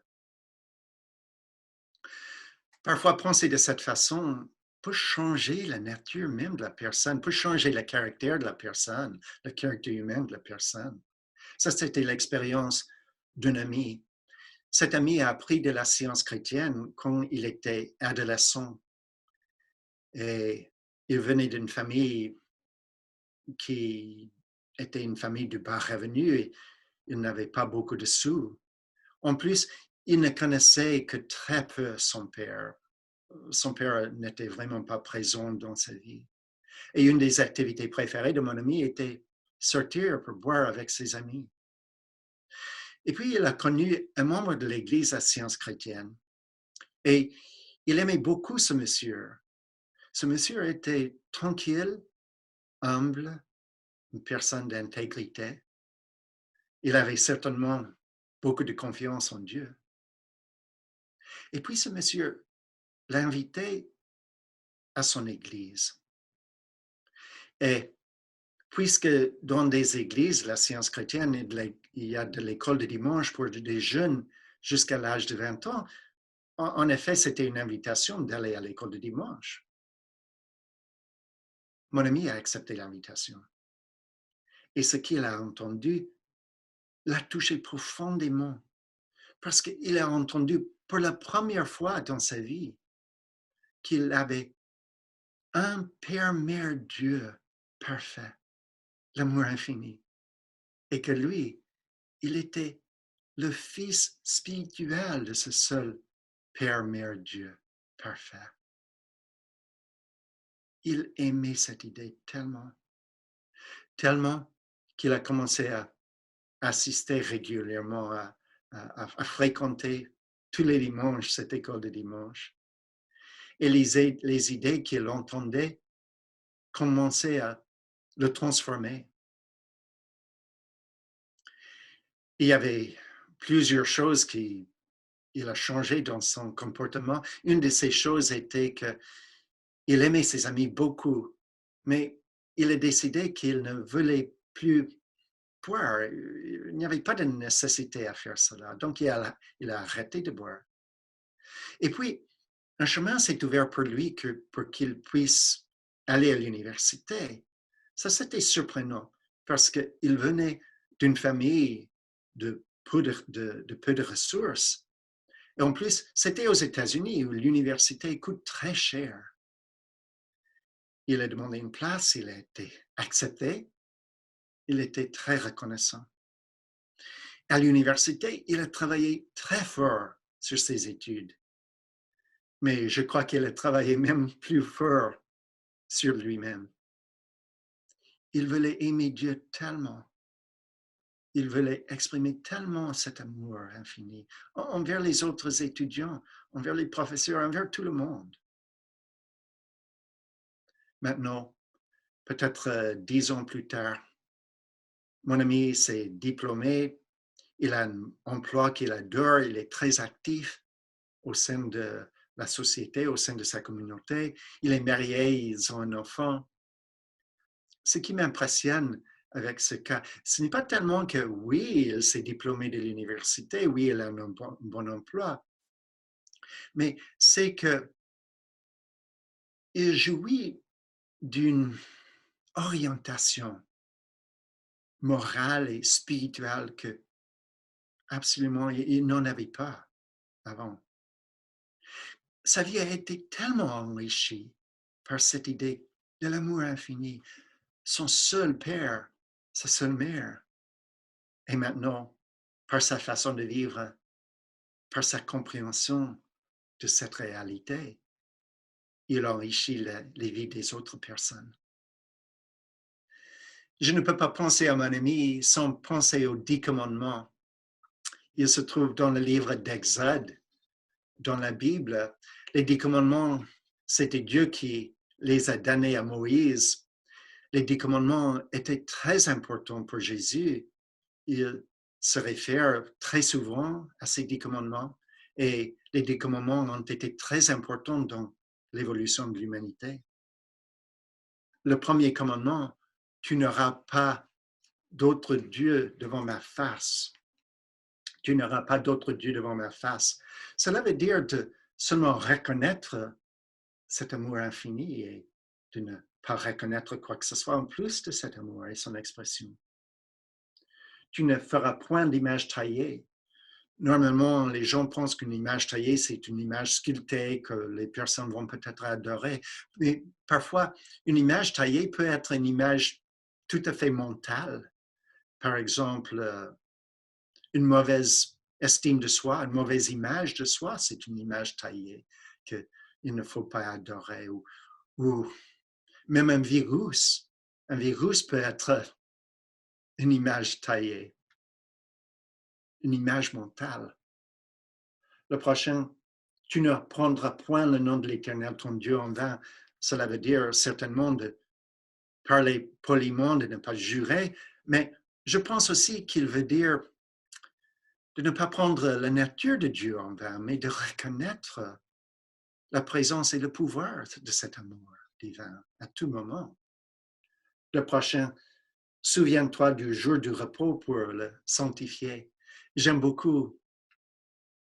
Parfois, penser de cette façon peut changer la nature même de la personne, peut changer le caractère de la personne, le caractère humain de la personne. Ça, c'était l'expérience d'un ami. Cet ami a appris de la science chrétienne quand il était adolescent. Et il venait d'une famille qui était une famille de bas revenus et il n'avait pas beaucoup de sous. En plus, il ne connaissait que très peu son père. Son père n'était vraiment pas présent dans sa vie. Et une des activités préférées de mon ami était sortir pour boire avec ses amis. Et puis, il a connu un membre de l'Église à Science chrétienne. Et il aimait beaucoup ce monsieur. Ce monsieur était tranquille, humble, une personne d'intégrité. Il avait certainement beaucoup de confiance en Dieu. Et puis, ce monsieur l'a invité à son église. Et puisque dans des églises, la science chrétienne, il y a de l'école de dimanche pour des jeunes jusqu'à l'âge de 20 ans, en effet, c'était une invitation d'aller à l'école de dimanche. Mon ami a accepté l'invitation. Et ce qu'il a entendu l'a touché profondément parce qu'il a entendu pour la première fois dans sa vie qu'il avait un Père, Mère, Dieu parfait, l'amour infini, et que lui, il était le fils spirituel de ce seul Père, Mère, Dieu parfait. Il aimait cette idée tellement, tellement qu'il a commencé à assister régulièrement, à fréquenter tous les dimanches cette école de dimanche. Et les idées qu'il entendait commençaient à le transformer. Il y avait plusieurs choses qu'il a changé dans son comportement. Une de ces choses était qu'il aimait ses amis beaucoup, mais il a décidé qu'il ne voulait plus boire. Il n'y avait pas de nécessité à faire cela. Donc, il a arrêté de boire. Et puis, un chemin s'est ouvert pour lui pour qu'il puisse aller à l'université. Ça, c'était surprenant parce qu'il venait d'une famille de peu de ressources. Et en plus, c'était aux États-Unis où l'université coûte très cher. Il a demandé une place, il a été accepté. Il était très reconnaissant. À l'université, il a travaillé très fort sur ses études. Mais je crois qu'il a travaillé même plus fort sur lui-même. Il voulait aimer Dieu tellement. Il voulait exprimer tellement cet amour infini envers les autres étudiants, envers les professeurs, envers tout le monde. Maintenant, peut-être 10 ans plus tard, mon ami s'est diplômé, il a un emploi qu'il adore, il est très actif au sein de la société, au sein de sa communauté. Il est marié, ils ont un enfant. Ce qui m'impressionne avec ce cas, ce n'est pas tellement que oui, il s'est diplômé de l'université, oui, il a un bon emploi, mais c'est qu'il jouit d'une orientation morale et spirituelle que absolument il n'en avait pas avant. Sa vie a été tellement enrichie par cette idée de l'amour infini, son seul père, sa seule mère, et maintenant, par sa façon de vivre, par sa compréhension de cette réalité, il enrichit les vies des autres personnes. Je ne peux pas penser à mon ami sans penser aux 10 commandements. Il se trouve dans le livre d'Exode, dans la Bible. Les 10 commandements, c'était Dieu qui les a donnés à Moïse. Les 10 commandements étaient très importants pour Jésus. Il se réfère très souvent à ces 10 commandements et les 10 commandements ont été très importants dans l'évolution de l'humanité. Le premier commandement, tu n'auras pas d'autre Dieu devant ma face. Tu n'auras pas d'autre Dieu devant ma face. Cela veut dire de seulement reconnaître cet amour infini et de ne pas reconnaître quoi que ce soit en plus de cet amour et son expression. Tu ne feras point d'image taillée. Normalement, les gens pensent qu'une image taillée, c'est une image sculptée que les personnes vont peut-être adorer. Mais parfois, une image taillée peut être une image tout à fait mentale. Par exemple, une mauvaise estime de soi, une mauvaise image de soi, c'est une image taillée qu'il ne faut pas adorer. Ou même un virus peut être une image taillée, une image mentale. Le prochain, tu ne prendras point le nom de l'Éternel, ton Dieu, en vain. Cela veut dire certainement de parler poliment, de ne pas jurer, mais je pense aussi qu'il veut dire de ne pas prendre la nature de Dieu en vain, mais de reconnaître la présence et le pouvoir de cet amour divin à tout moment. Le prochain, souviens-toi du jour du repos pour le sanctifier. J'aime beaucoup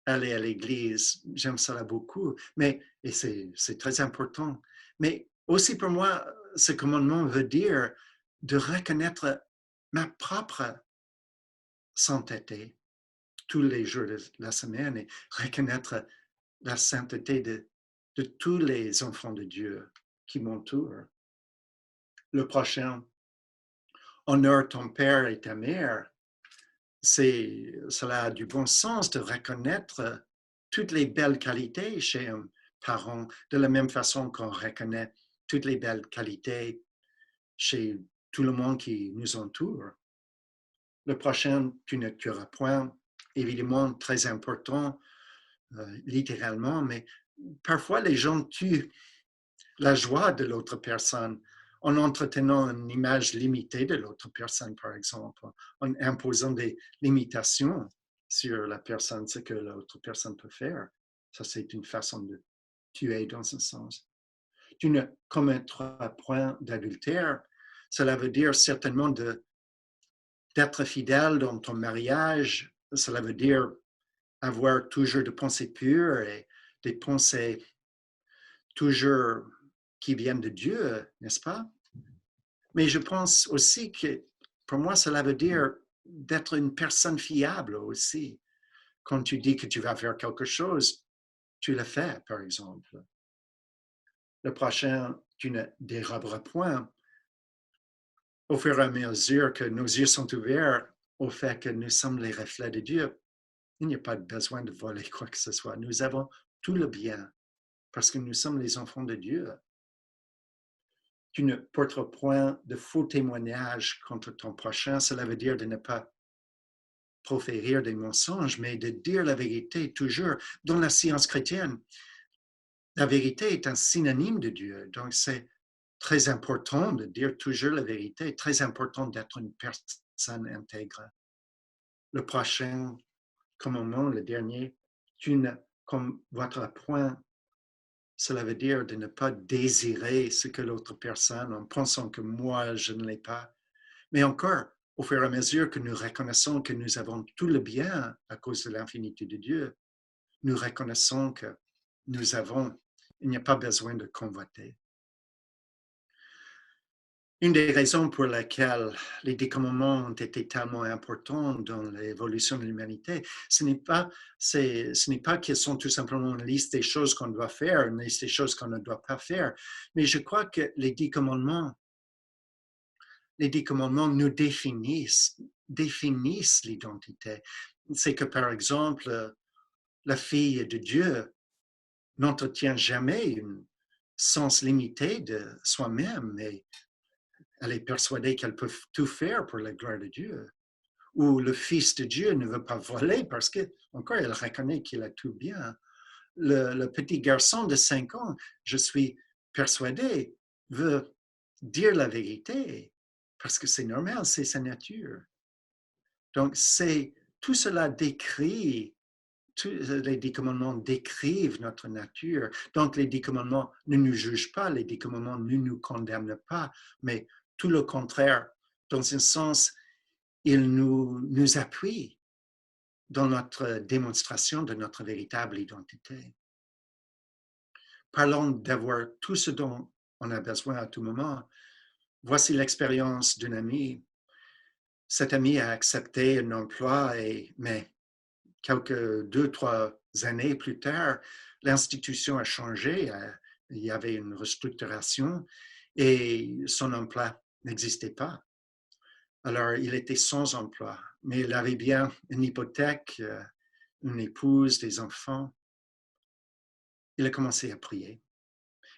aller à l'église, j'aime cela beaucoup, et c'est très important. Mais aussi pour moi, ce commandement veut dire de reconnaître ma propre sainteté tous les jours de la semaine et reconnaître la sainteté de tous les enfants de Dieu qui m'entourent. Le prochain, honore ton père et ta mère. Cela a du bon sens de reconnaître toutes les belles qualités chez un parent, de la même façon qu'on reconnaît toutes les belles qualités chez tout le monde qui nous entoure. Le prochain, tu ne tueras point, évidemment très important, littéralement, mais parfois les gens tuent la joie de l'autre personne en entretenant une image limitée de l'autre personne, par exemple, en imposant des limitations sur la personne, ce que l'autre personne peut faire. Ça, c'est une façon de tuer dans un sens. Tu ne commettras point d'adultère. Cela veut dire certainement d'être fidèle dans ton mariage. Cela veut dire avoir toujours des pensées pures et des pensées toujours qui viennent de Dieu, n'est-ce pas? Mais je pense aussi que pour moi, cela veut dire d'être une personne fiable aussi. Quand tu dis que tu vas faire quelque chose, tu le fais, par exemple. Le prochain, tu ne déroberas point. Au fur et à mesure que nos yeux sont ouverts au fait que nous sommes les reflets de Dieu, il n'y a pas besoin de voler quoi que ce soit. Nous avons tout le bien parce que nous sommes les enfants de Dieu. Tu ne porteras point de faux témoignages contre ton prochain. Cela veut dire de ne pas proférer des mensonges, mais de dire la vérité toujours. Dans la science chrétienne, la vérité est un synonyme de Dieu. Donc, c'est très important de dire toujours la vérité, très important d'être une personne intègre. Le prochain commandement, le dernier, tu ne convoiteras point. Cela veut dire de ne pas désirer ce que l'autre personne en pensant que moi, je ne l'ai pas. Mais encore, au fur et à mesure que nous reconnaissons que nous avons tout le bien à cause de l'infinité de Dieu, nous reconnaissons que il n'y a pas besoin de convoiter. Une des raisons pour lesquelles les 10 commandements ont été tellement importants dans l'évolution de l'humanité, ce n'est pas qu'ils sont tout simplement une liste des choses qu'on doit faire, une liste des choses qu'on ne doit pas faire, mais je crois que les 10 commandements nous définissent l'identité. C'est que, par exemple, la fille de Dieu n'entretient jamais un sens limité de soi-même, mais Elle est persuadée qu'elle peut tout faire pour la gloire de Dieu. Ou le Fils de Dieu ne veut pas voler parce que, encore, elle reconnaît qu'il a tout bien. Le petit garçon de 5 ans, je suis persuadé, veut dire la vérité parce que c'est normal, c'est sa nature. Donc, tout cela décrit, tous les 10 commandements décrivent notre nature. Donc, les 10 commandements ne nous jugent pas, les 10 commandements ne nous condamnent pas, mais tout le contraire. Dans un sens, ils nous appuient dans notre démonstration de notre véritable identité. Parlons d'avoir tout ce dont on a besoin à tout moment. Voici l'expérience d'une amie. Cette amie a accepté un emploi, mais quelques 2-3 années plus tard, l'institution a changé. Il y avait une restructuration et son emploi n'existait pas. Alors, il était sans emploi, mais il avait bien une hypothèque, une épouse, des enfants. Il a commencé à prier.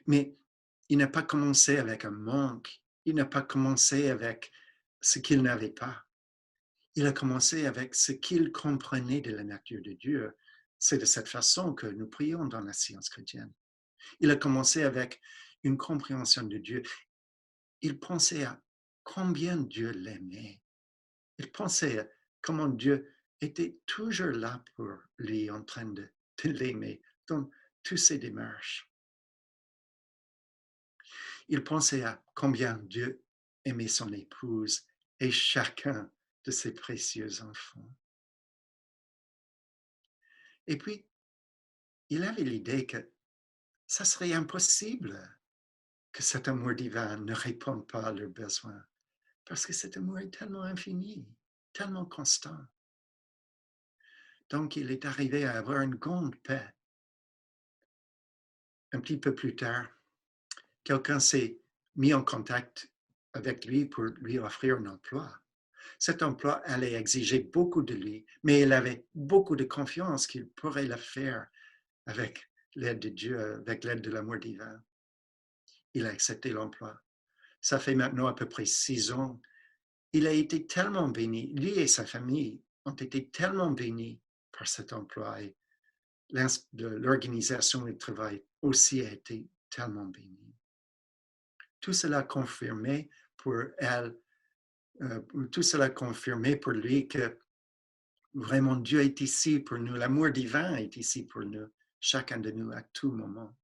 Mais il n'a pas commencé avec un manque. Il n'a pas commencé avec ce qu'il n'avait pas. Il a commencé avec ce qu'il comprenait de la nature de Dieu. C'est de cette façon que nous prions dans la science chrétienne. Il a commencé avec une compréhension de Dieu. Il pensait à combien Dieu l'aimait. Il pensait à comment Dieu était toujours là pour lui, en train de l'aimer dans toutes ses démarches. Il pensait à combien Dieu aimait son épouse et chacun de ses précieux enfants. Et puis, il avait l'idée que ça serait impossible que cet amour divin ne réponde pas à leurs besoins, parce que cet amour est tellement infini, tellement constant. Donc, il est arrivé à avoir une grande paix. Un petit peu plus tard, quelqu'un s'est mis en contact avec lui pour lui offrir un emploi. Cet emploi allait exiger beaucoup de lui, mais il avait beaucoup de confiance qu'il pourrait le faire avec l'aide de Dieu, avec l'aide de l'amour divin. Il a accepté l'emploi. Ça fait maintenant à peu près 6 ans. Il a été tellement béni, lui et sa famille ont été tellement bénis par cet emploi et l'organisation du travail aussi a été tellement bénie. Tout cela confirmait pour elle, tout cela confirmait pour lui que vraiment Dieu est ici pour nous, l'amour divin est ici pour nous, chacun de nous à tout moment.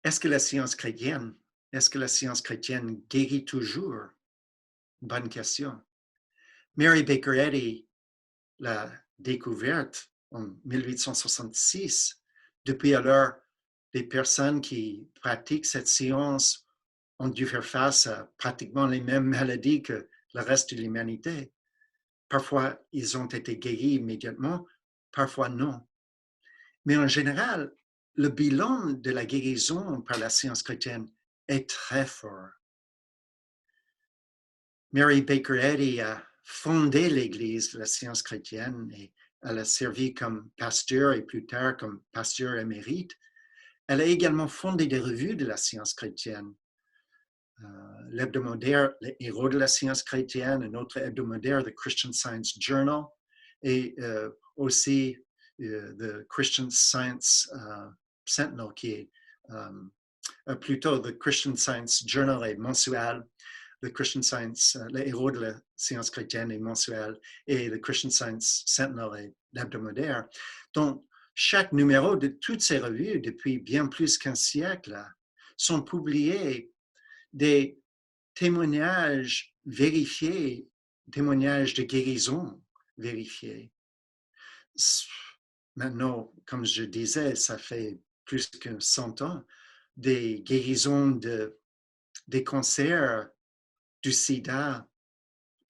Est-ce que la science chrétienne guérit toujours? Bonne question. Mary Baker Eddy l'a découverte en 1866. Depuis alors, les personnes qui pratiquent cette science ont dû faire face à pratiquement les mêmes maladies que le reste de l'humanité. Parfois, ils ont été guéris immédiatement, parfois non. Mais en général, le bilan de la guérison par la science chrétienne est très fort. Mary Baker Eddy a fondé l'Église de la science chrétienne et elle a servi comme pasteur et plus tard comme pasteur émérite. Elle a également fondé des revues de la science chrétienne. L'hebdomadaire Les Héros de la science chrétienne, un autre hebdomadaire, The Christian Science Journal, et aussi The Christian Science Sentinel, qui est plutôt The Christian Science Journal est mensuel, The Christian Science, Les Héros de la science chrétienne est mensuel, et The Christian Science Sentinel est l'hebdomadaire. Donc, chaque numéro de toutes ces revues, depuis bien plus qu'un siècle, sont publiés des témoignages vérifiés, témoignages de guérison vérifiés. Maintenant, comme je disais, ça fait plus que 100 ans, des guérisons des cancers, du sida,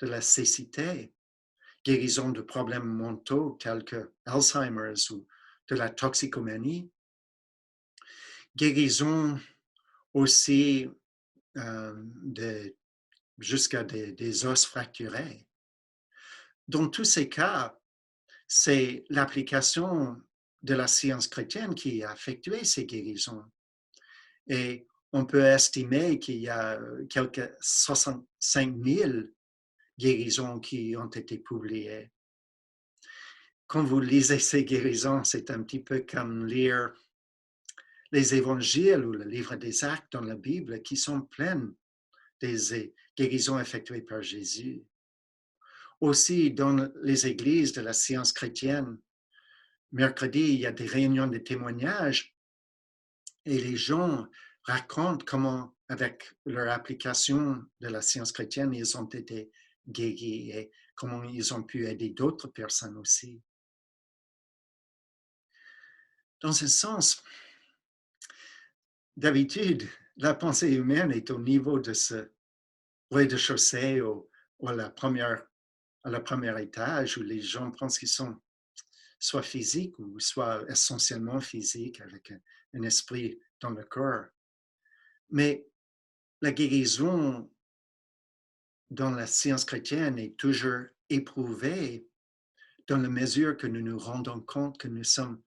de la cécité, guérison de problèmes mentaux tels que Alzheimer's ou de la toxicomanie, guérison aussi jusqu'à des os fracturés. Dans tous ces cas, c'est l'application de la science chrétienne qui a effectué ces guérisons. Et On peut estimer qu'il y a quelques 65 000 guérisons qui ont été publiées. Quand vous lisez ces guérisons, c'est un petit peu comme lire les évangiles ou le livre des actes dans la Bible qui sont pleins des guérisons effectuées par Jésus. Aussi, dans les églises de la science chrétienne, mercredi, il y a des réunions de témoignages et les gens racontent comment, avec leur application de la science chrétienne, ils ont été guéris et comment ils ont pu aider d'autres personnes aussi. Dans ce sens, d'habitude, la pensée humaine est au niveau de ce rez-de-chaussée ou à la première étage où les gens pensent qu'ils sont soit physiques ou soit essentiellement physiques avec un esprit dans le corps. Mais la guérison dans la science chrétienne est toujours éprouvée dans la mesure que nous nous rendons compte que nous sommes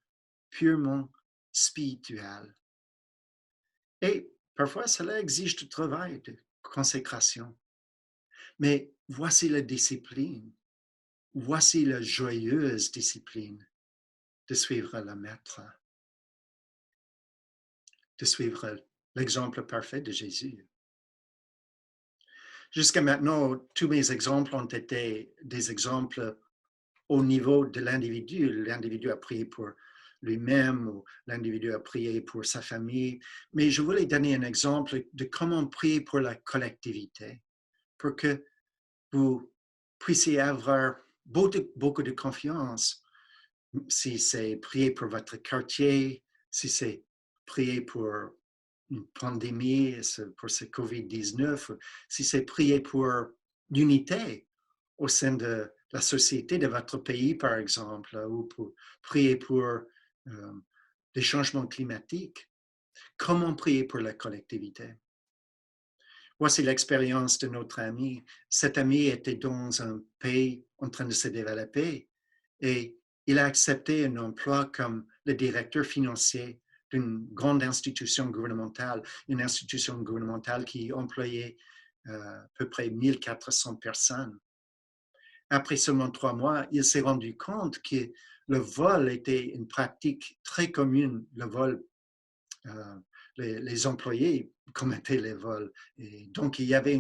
purement spirituels. Et parfois, cela exige du travail, de consécration. Mais voici la discipline, voici la joyeuse discipline de suivre le Maître, de suivre l'exemple parfait de Jésus. Jusqu'à maintenant, tous mes exemples ont été des exemples au niveau de l'individu. L'individu a prié pour lui-même ou l'individu a prié pour sa famille. Mais je voulais donner un exemple de comment prier pour la collectivité, pour que vous puissiez avoir beaucoup de confiance. Si c'est prier pour votre quartier, si c'est prier pour une pandémie, pour ce COVID-19, si c'est prier pour l'unité au sein de la société de votre pays, par exemple, ou pour prier pour des changements climatiques. Comment prier pour la collectivité? Voici l'expérience de notre ami. Cet ami était dans un pays en train de se développer et il a accepté un emploi comme le directeur financier d'une grande institution gouvernementale, une institution gouvernementale qui employait à peu près 1400 personnes. Après seulement 3 mois, il s'est rendu compte que le vol était une pratique très commune, le vol. Euh, les employés commettaient les vols. Et donc, il y avait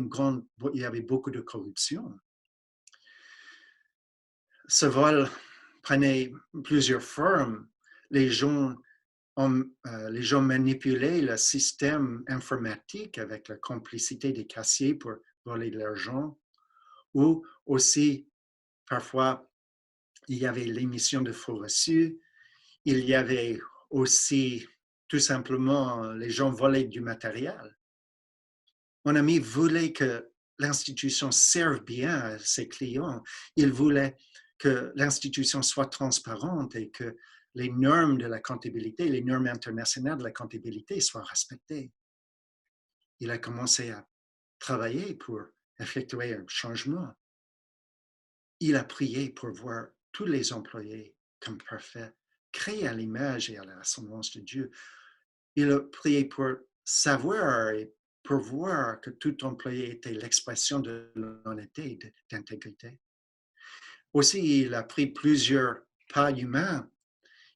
beaucoup de corruption. Ce vol prenait plusieurs formes. Les gens manipulaient le système informatique avec la complicité des caissiers pour voler de l'argent, ou aussi, parfois, il y avait l'émission de faux reçus. Il y avait aussi, tout simplement, les gens volaient du matériel. Mon ami voulait que l'institution serve bien à ses clients. Il voulait que l'institution soit transparente et que les normes de la comptabilité, les normes internationales de la comptabilité soient respectées. Il a commencé à travailler pour effectuer un changement. Il a prié pour voir tous les employés comme parfaits, créés à l'image et à la ressemblance de Dieu. Il a prié pour savoir et pour voir que tout employé était l'expression de l'honnêteté et d'intégrité. Aussi, il a pris plusieurs pas humains.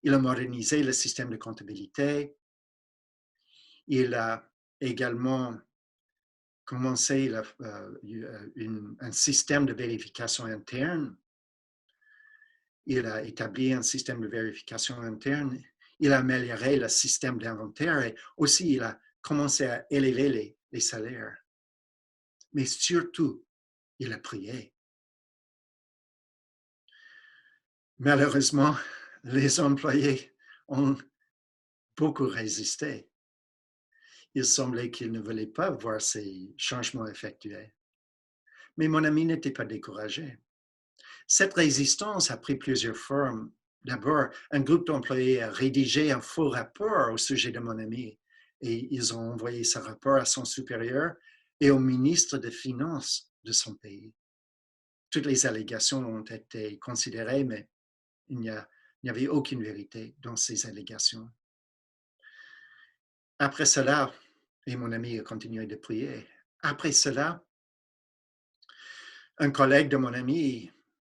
Il a modernisé le système de comptabilité. Il a également commencé un système de vérification interne. Il a établi un système de vérification interne. Il a amélioré le système d'inventaire et aussi il a commencé à élever les salaires. Mais surtout, il a prié. Malheureusement, les employés ont beaucoup résisté. Il semblait qu'ils ne voulaient pas voir ces changements effectués. Mais mon ami n'était pas découragé. Cette résistance a pris plusieurs formes. D'abord, un groupe d'employés a rédigé un faux rapport au sujet de mon ami et ils ont envoyé ce rapport à son supérieur et au ministre des Finances de son pays. Toutes les allégations ont été considérées, mais il n'y avait aucune vérité dans ces allégations. Après cela, Et mon ami a continué de prier. Après cela, un collègue de mon ami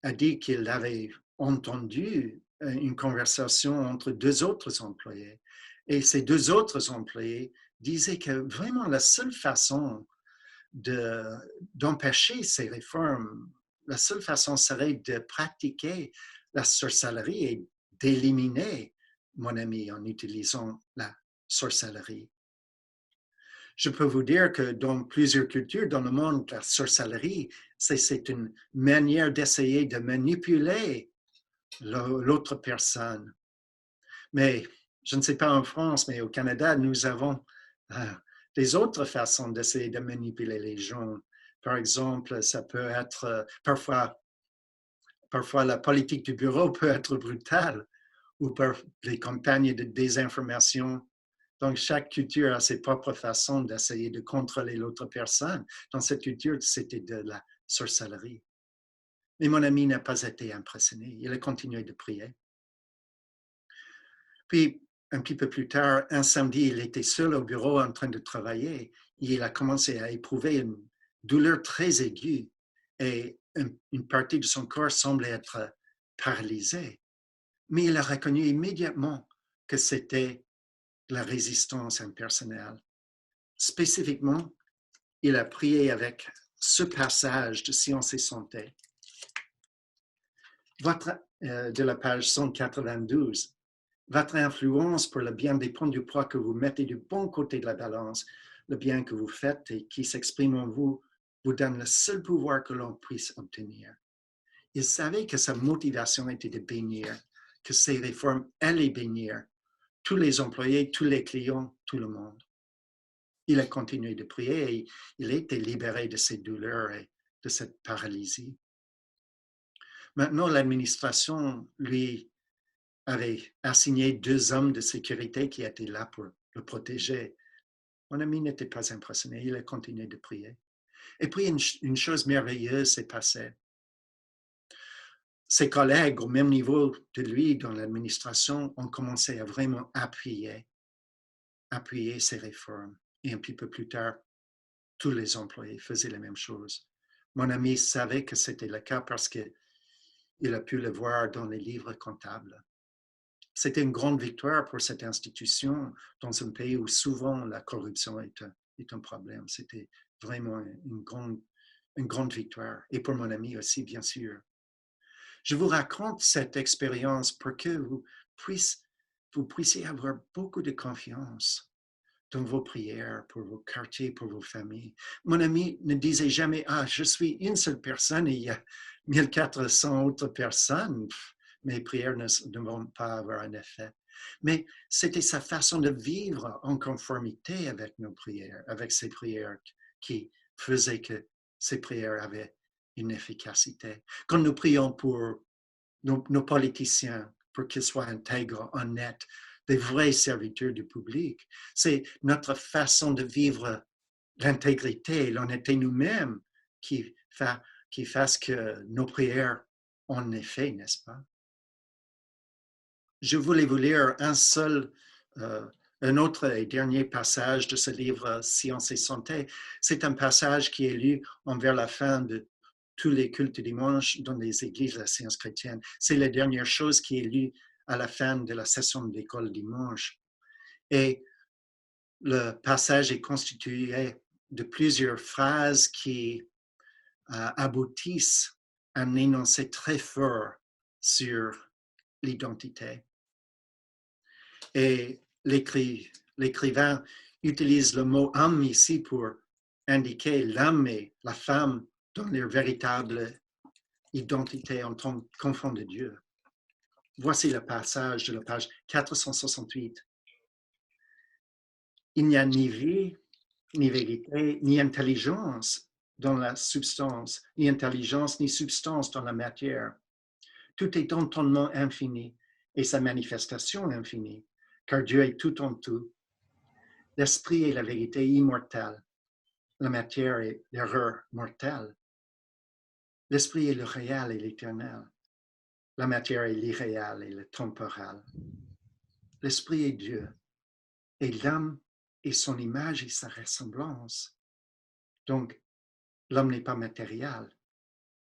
a dit qu'il avait entendu une conversation entre deux autres employés. Et ces deux autres employés disaient que vraiment la seule façon d'empêcher ces réformes, la seule façon serait de pratiquer la sorcellerie et d'éliminer mon ami en utilisant la sorcellerie. Je peux vous dire que dans plusieurs cultures dans le monde, la sorcellerie, c'est une manière d'essayer de manipuler l'autre personne. Mais je ne sais pas en France, mais au Canada, nous avons des autres façons d'essayer de manipuler les gens. Par exemple, ça peut être parfois la politique du bureau peut être brutale ou par les campagnes de désinformation. Donc, chaque culture a ses propres façons d'essayer de contrôler l'autre personne. Dans cette culture, c'était de la sorcellerie. Mais mon ami n'a pas été impressionné. Il a continué de prier. Puis, un petit peu plus tard, un samedi, il était seul au bureau en train de travailler. Et il a commencé à éprouver une douleur très aiguë et une partie de son corps semblait être paralysée. Mais il a reconnu immédiatement que c'était la résistance impersonnelle. Spécifiquement, il a prié avec ce passage de Science et Santé. De la page 192. Votre influence pour le bien dépend du poids que vous mettez du bon côté de la balance. Le bien que vous faites et qui s'exprime en vous vous donne le seul pouvoir que l'on puisse obtenir. Il savait que sa motivation était de bénir, que ces réformes allaient bénir tous les employés, tous les clients, tout le monde. Il a continué de prier et il a été libéré de ses douleurs et de cette paralysie. Maintenant, l'administration lui avait assigné 2 hommes de sécurité qui étaient là pour le protéger. Mon ami n'était pas impressionné, il a continué de prier. Et puis, une chose merveilleuse s'est passée. Ses collègues au même niveau de lui dans l'administration ont commencé à vraiment appuyer ces réformes. Et un petit peu plus tard, tous les employés faisaient la même chose. Mon ami savait que c'était le cas parce qu'il a pu le voir dans les livres comptables. C'était une grande victoire pour cette institution dans un pays où souvent la corruption est un problème. C'était vraiment une grande victoire. Et pour mon ami aussi, bien sûr. Je vous raconte cette expérience pour que vous puissiez avoir beaucoup de confiance dans vos prières, pour vos quartiers, pour vos familles. Mon ami ne disait jamais, je suis une seule personne et il y a 1400 autres personnes. Mes prières ne vont pas avoir un effet. Mais c'était sa façon de vivre en conformité avec nos prières, avec ces prières qui faisaient que ces prières avaient une efficacité. Quand nous prions pour nos politiciens, pour qu'ils soient intègres, honnêtes, des vrais serviteurs du public, c'est notre façon de vivre l'intégrité, l'honnêteté nous-mêmes qui fasse que nos prières ont effet, n'est-ce pas? Je voulais vous lire un autre et dernier passage de ce livre Science et Santé. C'est un passage qui est lu envers la fin de tous les cultes dimanche dans les églises de la science chrétienne. C'est la dernière chose qui est lue à la fin de la session de l'école dimanche. Et le passage est constitué de plusieurs phrases qui aboutissent à un énoncé très fort sur l'identité. Et l'écrivain utilise le mot âme ici pour indiquer l'âme et la femme dans leur véritable identité en tant qu'enfant de Dieu. Voici le passage de la page 468. Il n'y a ni vie, ni vérité, ni intelligence dans la substance, ni intelligence, ni substance dans la matière. Tout est entendement infini et sa manifestation infinie, car Dieu est tout en tout. L'esprit est la vérité immortelle, la matière est l'erreur mortelle. L'esprit est le réel et l'éternel, la matière est l'irréel et le temporel. L'esprit est Dieu, et l'âme est son image et sa ressemblance. Donc, l'homme n'est pas matériel,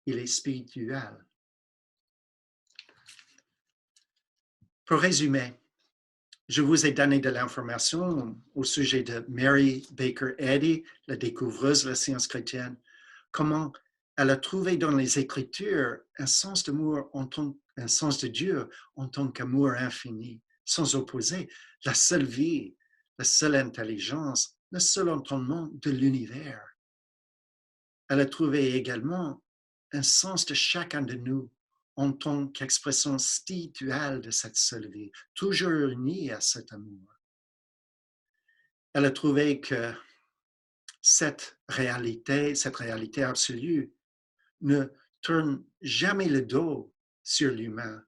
il est spirituel. Pour résumer, je vous ai donné de l'information au sujet de Mary Baker Eddy, la découvreuse de la science chrétienne, comment elle a trouvé dans les Écritures un sens d'amour, un sens de Dieu en tant qu'amour infini, sans opposer la seule vie, la seule intelligence, le seul entendement de l'univers. Elle a trouvé également un sens de chacun de nous en tant qu'expression spirituelle de cette seule vie, toujours unie à cet amour. Elle a trouvé que cette réalité absolue, ne tourne jamais le dos sur l'humain,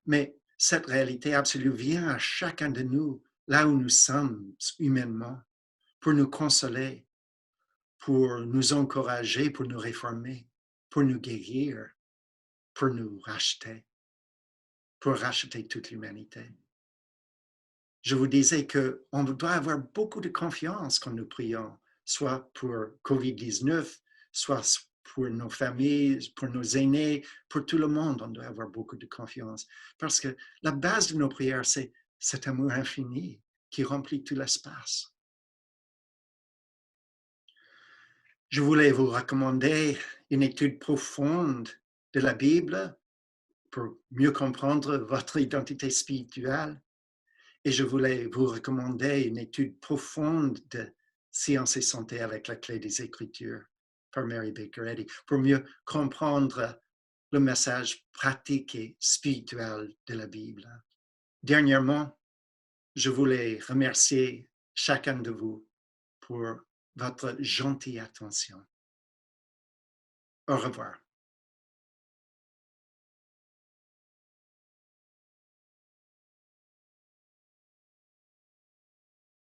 mais cette réalité absolue vient à chacun de nous, là où nous sommes humainement, pour nous consoler, pour nous encourager, pour nous réformer, pour nous guérir, pour nous racheter, pour racheter toute l'humanité. Je vous disais qu'on doit avoir beaucoup de confiance quand nous prions, soit pour COVID-19, soit pour nos familles, pour nos aînés, pour tout le monde, on doit avoir beaucoup de confiance. Parce que la base de nos prières, c'est cet amour infini qui remplit tout l'espace. Je voulais vous recommander une étude profonde de la Bible pour mieux comprendre votre identité spirituelle. Et je voulais vous recommander une étude profonde de Science et santé avec la clé des Écritures par Mary Baker Eddy pour mieux comprendre le message pratique et spirituel de la Bible. Dernièrement, je voulais remercier chacun de vous pour votre gentille attention. Au revoir.